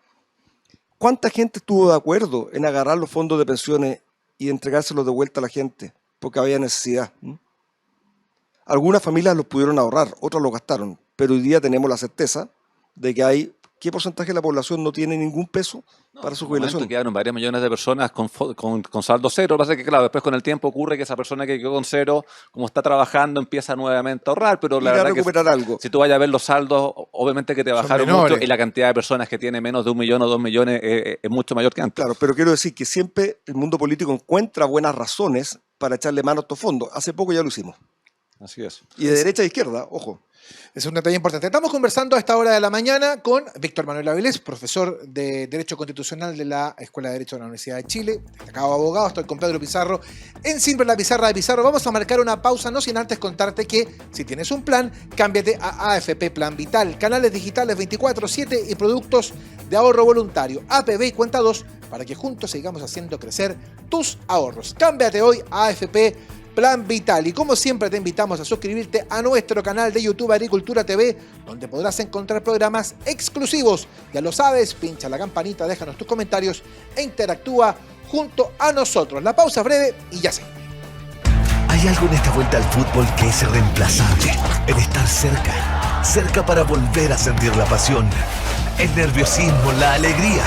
¿cuánta gente estuvo de acuerdo en agarrar los fondos de pensiones y entregárselos de vuelta a la gente? Porque había necesidad. Algunas familias los pudieron ahorrar, otras los gastaron. Pero hoy día tenemos la certeza de que hay... ¿Qué porcentaje de la población no tiene ningún peso para su jubilación? Quedaron varios millones de personas con saldo cero. Lo que pasa es que, claro, después con el tiempo ocurre que esa persona que quedó con cero, como está trabajando, empieza nuevamente a ahorrar. Pero la verdad recuperar algo. Si tú vayas a ver los saldos, obviamente que te bajaron mucho y la cantidad de personas que tiene menos de 1 millón o 2 millones es mucho mayor que antes. Claro, pero quiero decir que siempre el mundo político encuentra buenas razones para echarle mano a estos fondos. Hace poco ya lo hicimos. Así es. Y de derecha a izquierda, ojo. Es un detalle importante. Estamos conversando a esta hora de la mañana con Víctor Manuel Avilés, profesor de Derecho Constitucional de la Escuela de Derecho de la Universidad de Chile, destacado abogado. Estoy con Pedro Pizarro en Simple la Pizarra de Pizarro. Vamos a marcar una pausa, no sin antes contarte que si tienes un plan, cámbiate a AFP Plan Vital, canales digitales 24/7 y productos de ahorro voluntario, APB y Cuenta 2, para que juntos sigamos haciendo crecer tus ahorros. Cámbiate hoy a AFP Plan Vital. Y como siempre te invitamos a suscribirte a nuestro canal de YouTube Agricultura TV, donde podrás encontrar programas exclusivos. Ya lo sabes, pincha la campanita, déjanos tus comentarios e interactúa junto a nosotros. La pausa es breve y ya sé. Hay algo en esta vuelta al fútbol que es irreemplazable. El estar cerca. Cerca para volver a sentir la pasión, el nerviosismo, la alegría.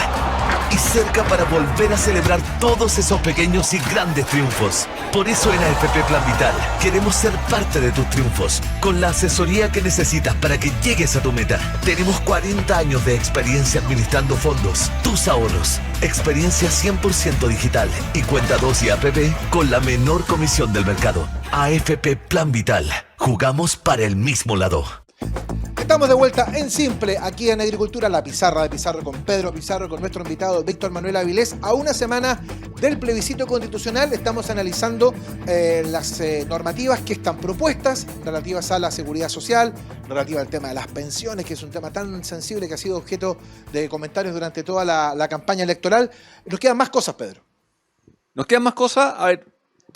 Y cerca para volver a celebrar todos esos pequeños y grandes triunfos. Por eso en AFP Plan Vital queremos ser parte de tus triunfos, con la asesoría que necesitas para que llegues a tu meta. Tenemos 40 años de experiencia administrando fondos, tus ahorros, experiencia 100% digital y Cuenta 2 y APP con la menor comisión del mercado. AFP Plan Vital, jugamos para el mismo lado. Estamos de vuelta en Simple, aquí en Agricultura, la pizarra de Pizarro con Pedro Pizarro, con nuestro invitado Víctor Manuel Avilés. A una semana del plebiscito constitucional estamos analizando las normativas que están propuestas relativas a la seguridad social, relativas al tema de las pensiones, que es un tema tan sensible que ha sido objeto de comentarios durante toda la campaña electoral. Nos quedan más cosas, Pedro. Nos quedan más cosas. A ver,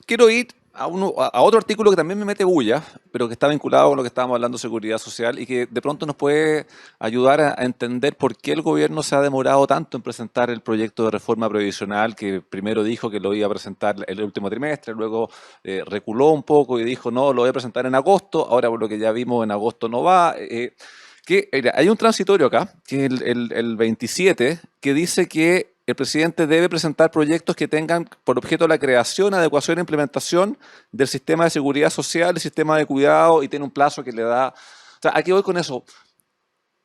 quiero ir a otro artículo que también me mete bulla, pero que está vinculado con lo que estábamos hablando de seguridad social y que de pronto nos puede ayudar a entender por qué el gobierno se ha demorado tanto en presentar el proyecto de reforma previsional, que primero dijo que lo iba a presentar el último trimestre, luego reculó un poco y dijo no, lo voy a presentar en agosto. Ahora por lo que ya vimos en agosto no va. Hay un transitorio acá, que es el 27, que dice que el presidente debe presentar proyectos que tengan por objeto la creación, adecuación e implementación del sistema de seguridad social, el sistema de cuidado, y tiene un plazo que le da. O sea, ¿a qué voy con eso?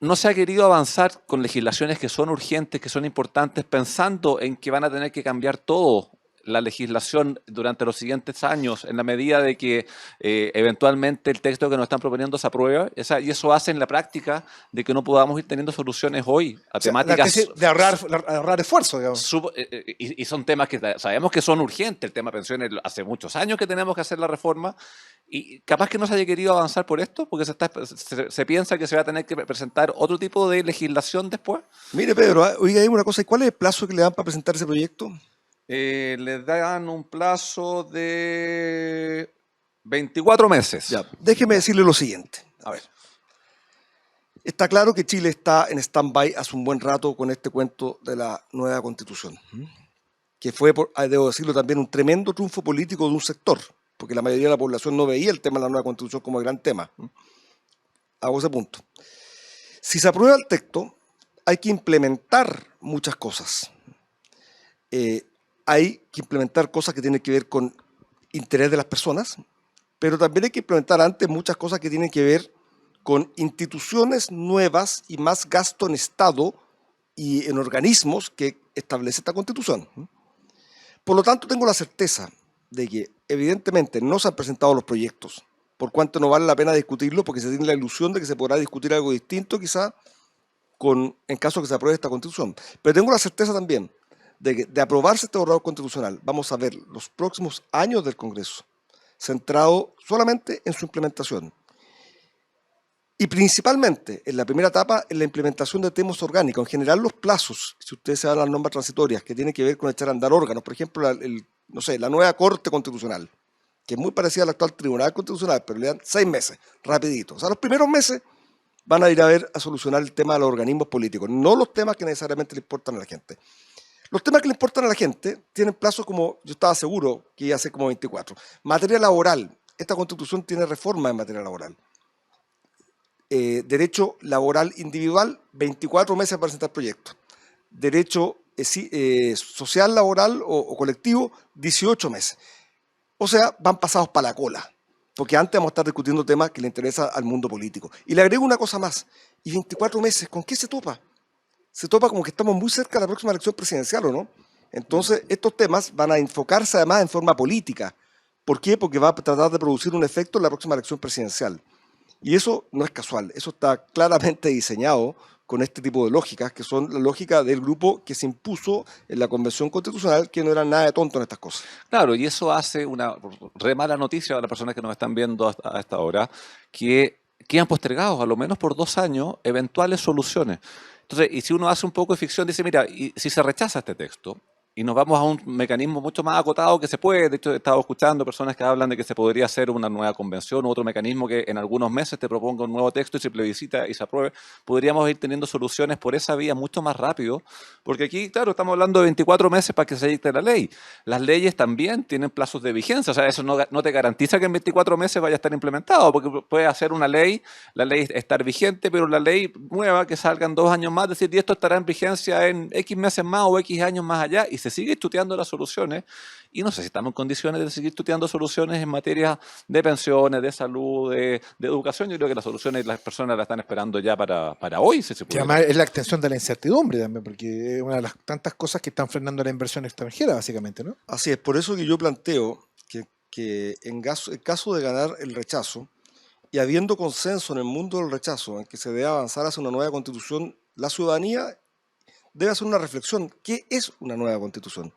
No se ha querido avanzar con legislaciones que son urgentes, que son importantes, pensando en que van a tener que cambiar todo la legislación durante los siguientes años, en la medida de que eventualmente el texto que nos están proponiendo se apruebe, y eso hace en la práctica de que no podamos ir teniendo soluciones hoy a temáticas de ahorrar esfuerzo, digamos. Y son temas que sabemos que son urgentes. El tema pensiones, hace muchos años que tenemos que hacer la reforma, y capaz que no se haya querido avanzar por esto, porque se piensa que se va a tener que presentar otro tipo de legislación después. Mire, Pedro, oiga, hay una cosa, ¿y cuál es el plazo que le dan para presentar ese proyecto? Les dan un plazo de 24 meses. Ya, déjeme decirle lo siguiente. A ver, está claro que Chile está en stand-by hace un buen rato con este cuento de la nueva Constitución, que fue, debo decirlo también, un tremendo triunfo político de un sector, porque la mayoría de la población no veía el tema de la nueva Constitución como el gran tema. Hago ese punto. Si se aprueba el texto, hay que implementar muchas cosas. Hay que implementar cosas que tienen que ver con interés de las personas, pero también hay que implementar antes muchas cosas que tienen que ver con instituciones nuevas y más gasto en Estado y en organismos que establece esta Constitución. Por lo tanto, tengo la certeza de que evidentemente no se han presentado los proyectos, por cuanto no vale la pena discutirlo, porque se tiene la ilusión de que se podrá discutir algo distinto quizá en caso de que se apruebe esta Constitución. Pero tengo la certeza también de aprobarse este borrador constitucional, vamos a ver los próximos años del Congreso centrado solamente en su implementación. Y principalmente, en la primera etapa, en la implementación de temas orgánicos. En general, los plazos, si ustedes se van a las normas transitorias, que tienen que ver con echar a andar órganos, por ejemplo, la nueva Corte Constitucional, que es muy parecida al actual Tribunal Constitucional, pero le dan 6 meses, rapidito. O sea, los primeros meses van a ir a solucionar el tema de los organismos políticos, no los temas que necesariamente le importan a la gente. Los temas que le importan a la gente tienen plazos como, yo estaba seguro que iba a ser como 24. Materia laboral, esta Constitución tiene reforma en materia laboral. Derecho laboral individual, 24 meses para presentar proyectos. Derecho social laboral o colectivo, 18 meses. O sea, van pasados para la cola, porque antes vamos a estar discutiendo temas que le interesan al mundo político. Y le agrego una cosa más, y 24 meses, ¿con qué se topa? Se topa como que estamos muy cerca de la próxima elección presidencial, ¿o no? Entonces, estos temas van a enfocarse además en forma política, ¿Por qué? Porque va a tratar de producir un efecto en la próxima elección presidencial. Y eso no es casual, eso está claramente diseñado con este tipo de lógicas, que son la lógica del grupo que se impuso en la Convención Constitucional, que no era nada de tonto en estas cosas. Claro, y eso hace una re mala noticia a las personas que nos están viendo a esta hora, que quedan postergados, a lo menos por 2 años, eventuales soluciones. Entonces, y si uno hace un poco de ficción, dice, mira, y si se rechaza este texto, y nos vamos a un mecanismo mucho más acotado que se puede. De hecho, he estado escuchando personas que hablan de que se podría hacer una nueva convención u otro mecanismo que en algunos meses te proponga un nuevo texto y se plebiscita y se apruebe. Podríamos ir teniendo soluciones por esa vía mucho más rápido, porque aquí, claro, estamos hablando de 24 meses para que se dicte la ley. Las leyes también tienen plazos de vigencia, o sea, eso no te garantiza que en 24 meses vaya a estar implementado, porque puedes hacer una ley, la ley estar vigente, pero la ley nueva que salga en 2 años más, decir, y esto estará en vigencia en X meses más o X años más allá, y se sigue estudiando las soluciones, y no sé si estamos en condiciones de seguir estudiando soluciones en materia de pensiones, de salud, de educación. Yo creo que las soluciones las personas las están esperando ya para hoy, si se puede. Que además es la extensión de la incertidumbre también, porque es una de las tantas cosas que están frenando la inversión extranjera, básicamente, ¿no? Así es, por eso que yo planteo que en caso de ganar el rechazo, y habiendo consenso en el mundo del rechazo, en que se debe avanzar hacia una nueva constitución, la ciudadanía debe hacer una reflexión. ¿Qué es una nueva constitución?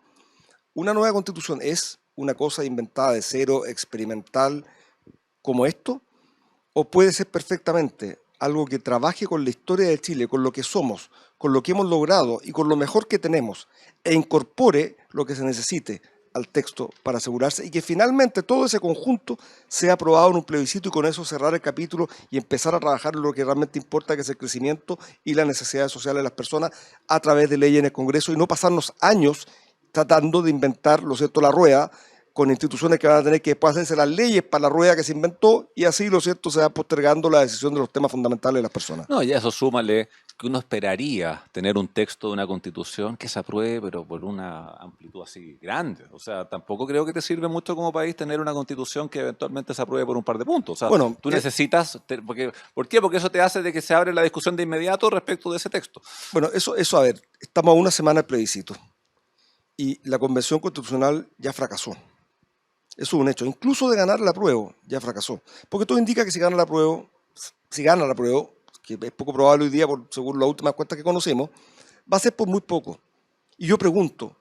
Una nueva constitución es una cosa inventada de cero, experimental, como esto, o puede ser perfectamente algo que trabaje con la historia de Chile, con lo que somos, con lo que hemos logrado y con lo mejor que tenemos, e incorpore lo que se necesite al texto para asegurarse y que finalmente todo ese conjunto sea aprobado en un plebiscito y con eso cerrar el capítulo y empezar a trabajar en lo que realmente importa, que es el crecimiento y las necesidades sociales de las personas a través de leyes en el Congreso, y no pasarnos años tratando de inventar, lo cierto, la rueda, con instituciones que van a tener que después hacerse las leyes para la rueda que se inventó, y así, lo cierto, se va postergando la decisión de los temas fundamentales de las personas. No, y a eso súmale que uno esperaría tener un texto de una constitución que se apruebe, pero por una amplitud así grande. O sea, tampoco creo que te sirve mucho como país tener una constitución que eventualmente se apruebe por un par de puntos. O sea, bueno, tú necesitas... ¿Por qué? Porque eso te hace de que se abre la discusión de inmediato respecto de ese texto. Bueno, eso a ver, estamos a una semana del plebiscito y la Convención Constitucional ya fracasó. Eso es un hecho. Incluso de ganar la apruebo, ya fracasó. Porque todo indica que si gana la apruebo, que es poco probable hoy día, según las últimas cuentas que conocemos, va a ser por muy poco. Y yo pregunto,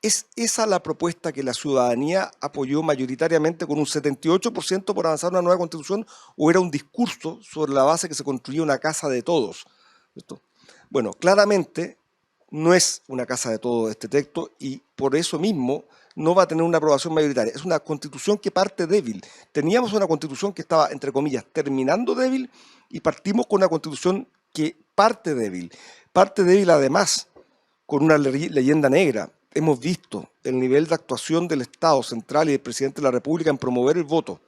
¿es esa la propuesta que la ciudadanía apoyó mayoritariamente con un 78% por avanzar una nueva constitución, o era un discurso sobre la base que se construía una casa de todos? ¿Esto? Bueno, claramente no es una casa de todos este texto, y por eso mismo no va a tener una aprobación mayoritaria. Es una constitución que parte débil. Teníamos una constitución que estaba, entre comillas, terminando débil, y partimos con una constitución que parte débil. Parte débil además con una leyenda negra. Hemos visto el nivel de actuación del Estado central y del presidente de la República en promover el voto.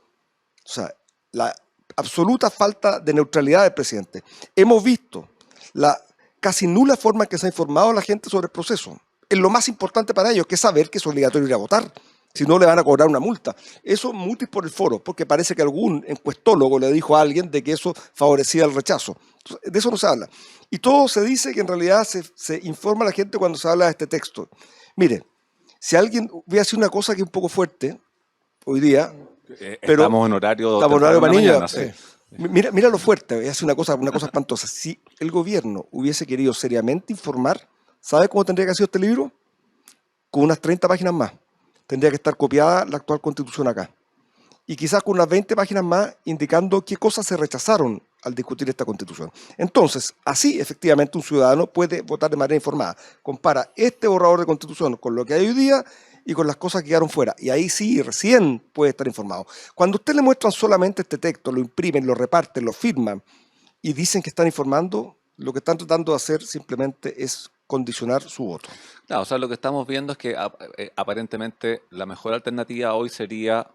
O sea, la absoluta falta de neutralidad del presidente. Hemos visto la casi nula forma en que se ha informado a la gente sobre el proceso. Es lo más importante para ellos, que es saber que es obligatorio ir a votar. Si no, le van a cobrar una multa. Eso multis por el foro, porque parece que algún encuestólogo le dijo a alguien de que eso favorecía el rechazo. Entonces, de eso no se habla. Y todo se dice que en realidad se informa a la gente cuando se habla de este texto. Mire, si alguien hubiera sido una cosa que es un poco fuerte hoy día, pero estamos en horario mañana, sí. Mira lo fuerte, es una cosa espantosa. Si el gobierno hubiese querido seriamente informar, ¿sabe cómo tendría que haber sido este libro? Con unas 30 páginas más. Tendría que estar copiada la actual Constitución acá. Y quizás con unas 20 páginas más indicando qué cosas se rechazaron al discutir esta Constitución. Entonces, así efectivamente un ciudadano puede votar de manera informada. Compara este borrador de Constitución con lo que hay hoy día y con las cosas que quedaron fuera. Y ahí sí, recién puede estar informado. Cuando a usted le muestran solamente este texto, lo imprimen, lo reparten, lo firman y dicen que están informando, lo que están tratando de hacer simplemente es condicionar su voto. Claro, o sea, lo que estamos viendo es que aparentemente la mejor alternativa hoy sería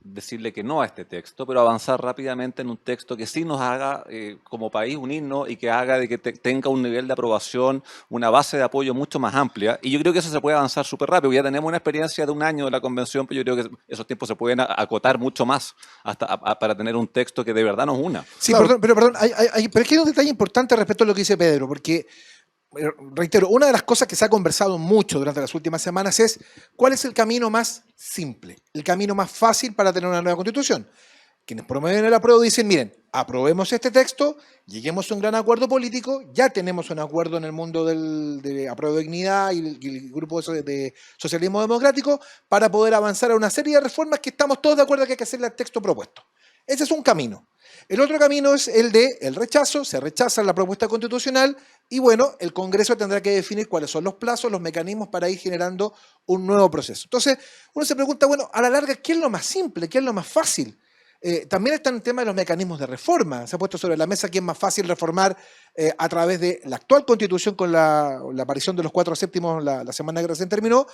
decirle que no a este texto, pero avanzar rápidamente en un texto que sí nos haga como país unirnos y que haga de que tenga un nivel de aprobación, una base de apoyo mucho más amplia. Y yo creo que eso se puede avanzar súper rápido. Ya tenemos una experiencia de 1 año de la convención, pero yo creo que esos tiempos se pueden acotar mucho más para tener un texto que de verdad nos una. Sí, claro. Perdón, pero es que hay un detalle importante respecto a lo que dice Pedro, porque reitero, una de las cosas que se ha conversado mucho durante las últimas semanas es cuál es el camino más simple, el camino más fácil para tener una nueva constitución. Quienes promueven el apruebo dicen, miren, aprobemos este texto, lleguemos a un gran acuerdo político, ya tenemos un acuerdo en el mundo de apruebo de dignidad y el grupo de socialismo democrático para poder avanzar a una serie de reformas que estamos todos de acuerdo que hay que hacerle al texto propuesto. Ese es un camino. El otro camino es el de el rechazo, se rechaza la propuesta constitucional y bueno, el Congreso tendrá que definir cuáles son los plazos, los mecanismos para ir generando un nuevo proceso. Entonces, uno se pregunta, bueno, a la larga, ¿qué es lo más simple? ¿Qué es lo más fácil? También está el tema de los mecanismos de reforma. Se ha puesto sobre la mesa que es más fácil reformar a través de la actual Constitución con la aparición de los 4/7 la semana que recién terminó,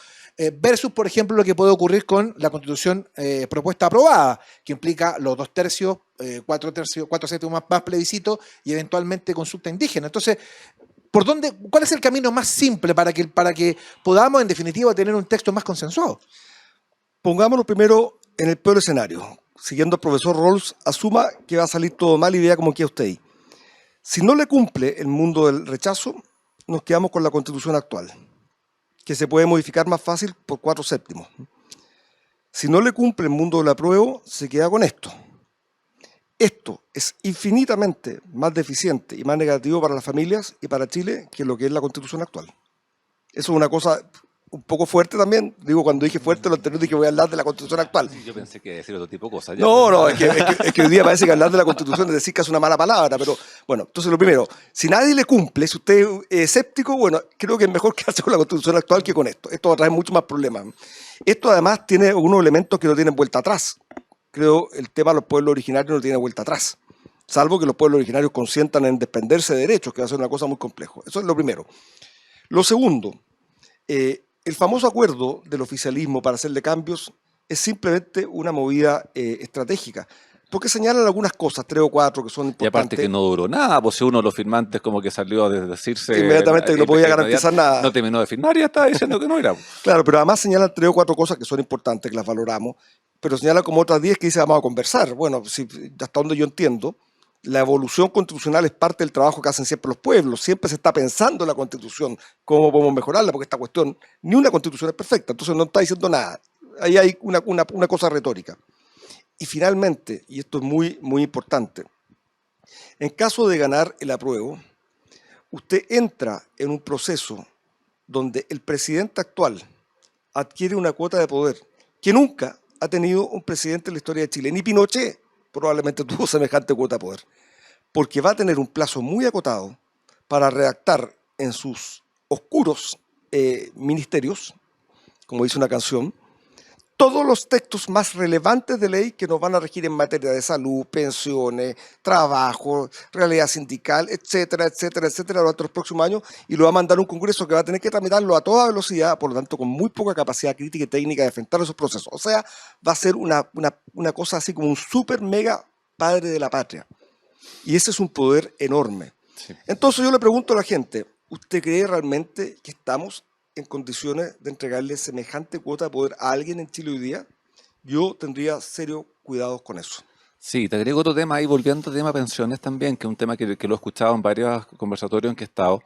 versus, por ejemplo, lo que puede ocurrir con la Constitución propuesta aprobada, que implica los 2/3, 4/7 más plebiscito y eventualmente consulta indígena. Entonces, ¿cuál es el camino más simple para que podamos, en definitiva, tener un texto más consensuado? Pongámoslo primero en el peor escenario. Siguiendo al profesor Rawls, asuma que va a salir todo mal y vea como quiera usted ahí. Si no le cumple el mundo del rechazo, nos quedamos con la Constitución actual, que se puede modificar más fácil por 4/7. Si no le cumple el mundo del apruebo, se queda con esto. Esto es infinitamente más deficiente y más negativo para las familias y para Chile que lo que es la Constitución actual. Eso es una cosa un poco fuerte también. Digo, cuando dije fuerte, lo anterior dije voy a hablar de la Constitución actual. Yo pensé que decir otro tipo de cosas. No, es que hoy día parece que hablar de la Constitución es decir que es una mala palabra, pero bueno, entonces lo primero, si nadie le cumple, si usted es escéptico, bueno, creo que es mejor quedarse con la Constitución actual que con esto. Esto va a traer mucho más problemas. Esto además tiene unos elementos que no tienen vuelta atrás. Creo el tema de los pueblos originarios no tiene vuelta atrás, salvo que los pueblos originarios consientan en desprenderse de derechos, que va a ser una cosa muy compleja. Eso es lo primero. Lo segundo, el famoso acuerdo del oficialismo para hacerle cambios es simplemente una movida estratégica, porque señalan algunas cosas, 3 o 4, que son importantes. Y aparte que no duró nada, pues si uno de los firmantes como que salió a decirse... Inmediatamente que no podía garantizar nada. No terminó de firmar y ya estaba diciendo que no era. Claro, pero además señalan 3 o 4 cosas que son importantes, que las valoramos, pero señalan como otras 10 que dice vamos a conversar. Bueno, hasta donde yo entiendo, la evolución constitucional es parte del trabajo que hacen siempre los pueblos. Siempre se está pensando en la Constitución, cómo podemos mejorarla, porque esta cuestión, ni una Constitución es perfecta, entonces no está diciendo nada. Ahí hay una cosa retórica. Y finalmente, y esto es muy, muy importante, en caso de ganar el apruebo, usted entra en un proceso donde el presidente actual adquiere una cuota de poder que nunca ha tenido un presidente en la historia de Chile, ni Pinochet probablemente tuvo semejante cuota de poder, porque va a tener un plazo muy acotado para redactar en sus oscuros ministerios, como dice una canción, todos los textos más relevantes de ley que nos van a regir en materia de salud, pensiones, trabajo, realidad sindical, etcétera, etcétera, etcétera, durante los próximos años, y lo va a mandar a un Congreso que va a tener que tramitarlo a toda velocidad, por lo tanto con muy poca capacidad crítica y técnica de enfrentar esos procesos. O sea, va a ser una cosa así como un súper mega padre de la patria. Y ese es un poder enorme. Sí. Entonces yo le pregunto a la gente, ¿usted cree realmente que estamos en condiciones de entregarle semejante cuota de poder a alguien en Chile hoy día? Yo tendría serios cuidados con eso. Sí, te agrego otro tema ahí, volviendo al tema pensiones también, que es un tema que lo he escuchado en varios conversatorios en que he estado.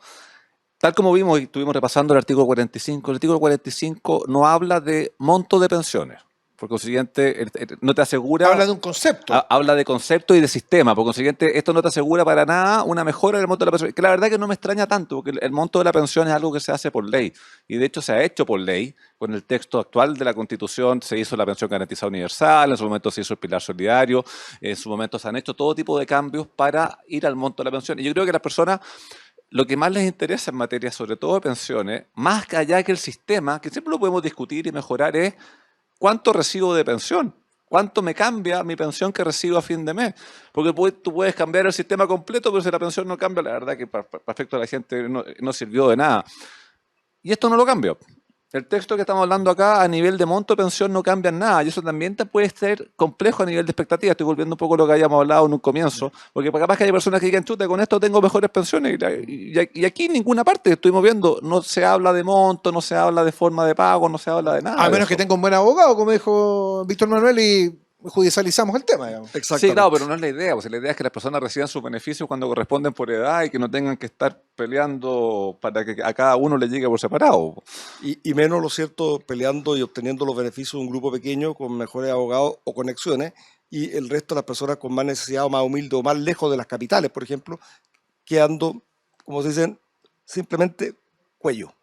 Tal como vimos y estuvimos repasando el artículo 45 no habla de monto de pensiones. Por consiguiente, no te asegura... Habla de un concepto. Habla de concepto y de sistema. Por consiguiente, esto no te asegura para nada una mejora del monto de la pensión. Que la verdad que no me extraña tanto, porque el monto de la pensión es algo que se hace por ley. Y de hecho se ha hecho por ley. Con el texto actual de la Constitución se hizo la pensión garantizada universal, en su momento se hizo el pilar solidario, en su momento se han hecho todo tipo de cambios para ir al monto de la pensión. Y yo creo que las personas... Lo que más les interesa en materia, sobre todo de pensiones, más allá que el sistema, que siempre lo podemos discutir y mejorar, es ¿cuánto recibo de pensión? ¿Cuánto me cambia mi pensión que recibo a fin de mes? Porque tú puedes cambiar el sistema completo, pero si la pensión no cambia, la verdad que para efecto de la gente no sirvió de nada. Y esto no lo cambió. El texto que estamos hablando acá a nivel de monto de pensión no cambia en nada y eso también te puede ser complejo a nivel de expectativa. Estoy volviendo un poco a lo que habíamos hablado en un comienzo, porque capaz que hay personas que digan, chuta, con esto tengo mejores pensiones y aquí en ninguna parte estuvimos viendo, no se habla de monto, no se habla de forma de pago, no se habla de nada. A menos que tenga un buen abogado, como dijo Víctor Manuel, y judicializamos el tema, digamos. Sí, claro, pero no es la idea. Pues la idea es que las personas reciban sus beneficios cuando corresponden por edad y que no tengan que estar peleando para que a cada uno le llegue por separado. Y menos, lo cierto, peleando y obteniendo los beneficios de un grupo pequeño con mejores abogados o conexiones, y el resto de las personas con más necesidad o más humildes o más lejos de las capitales, por ejemplo, quedando, como se dicen, simplemente cuello.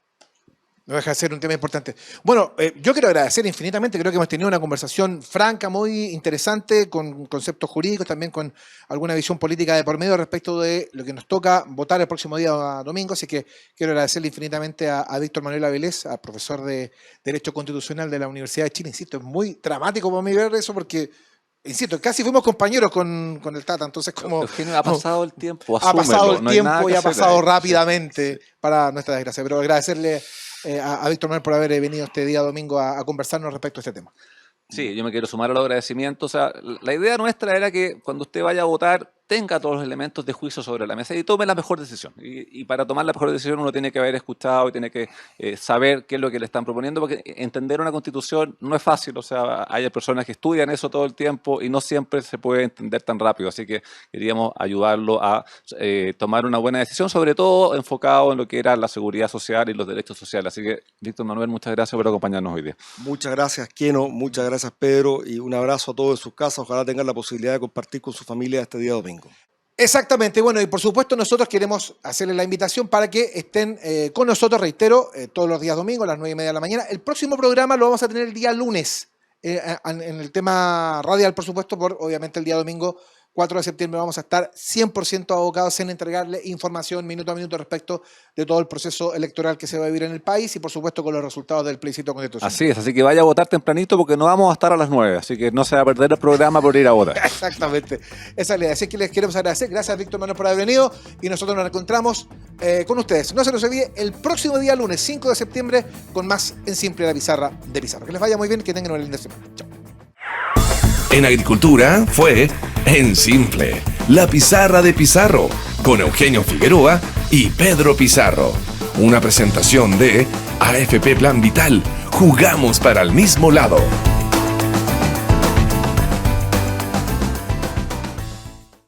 No deja de ser un tema importante. Bueno, yo quiero agradecer infinitamente. Creo que hemos tenido una conversación franca, muy interesante, con conceptos jurídicos, también con alguna visión política de por medio respecto de lo que nos toca votar el próximo día domingo. Así que quiero agradecerle infinitamente a Víctor Manuel Avilés, a profesor de Derecho Constitucional de la Universidad de Chile. Insisto, es muy dramático para mí ver eso porque, insisto, casi fuimos compañeros con el Tata. Entonces, como Eugenio, ha pasado el tiempo. Ha pasado el tiempo y ha pasado ahí. rápidamente, para nuestra desgracia. Pero agradecerle a Víctor Manuel por haber venido este día domingo a conversarnos respecto a este tema. Sí, yo me quiero sumar a los agradecimientos. O sea, la idea nuestra era que cuando usted vaya a votar tenga todos los elementos de juicio sobre la mesa y tome la mejor decisión. Y para tomar la mejor decisión uno tiene que haber escuchado y tiene que saber qué es lo que le están proponiendo, porque entender una constitución no es fácil. O sea, hay personas que estudian eso todo el tiempo y no siempre se puede entender tan rápido. Así que queríamos ayudarlo a tomar una buena decisión, sobre todo enfocado en lo que era la seguridad social y los derechos sociales. Así que, Víctor Manuel, muchas gracias por acompañarnos hoy día. Muchas gracias, Keno, muchas gracias, Pedro, y un abrazo a todos en sus casas. Ojalá tengan la posibilidad de compartir con su familia este día domingo. Exactamente, bueno, y por supuesto nosotros queremos hacerles la invitación para que estén con nosotros, reitero, todos los días domingos a las 9:30 de la mañana. El próximo programa lo vamos a tener el día lunes, en el tema radial, por supuesto, obviamente el día domingo 4 de septiembre vamos a estar 100% abocados en entregarle información minuto a minuto respecto de todo el proceso electoral que se va a vivir en el país y por supuesto con los resultados del plebiscito constitucional. Así es, así que vaya a votar tempranito porque no vamos a estar a las 9, así que no se va a perder el programa por ir a votar. Exactamente, esa es la idea. Así que les queremos agradecer, gracias Víctor Manuel por haber venido y nosotros nos encontramos con ustedes. No se nos olvide el próximo día lunes 5 de septiembre con más En Simple la Pizarra de Pizarro. Que les vaya muy bien, que tengan una linda semana. Chao. En Agricultura fue En Simple, la Pizarra de Pizarro, con Eugenio Figueroa y Pedro Pizarro. Una presentación de AFP Plan Vital. Jugamos para el mismo lado.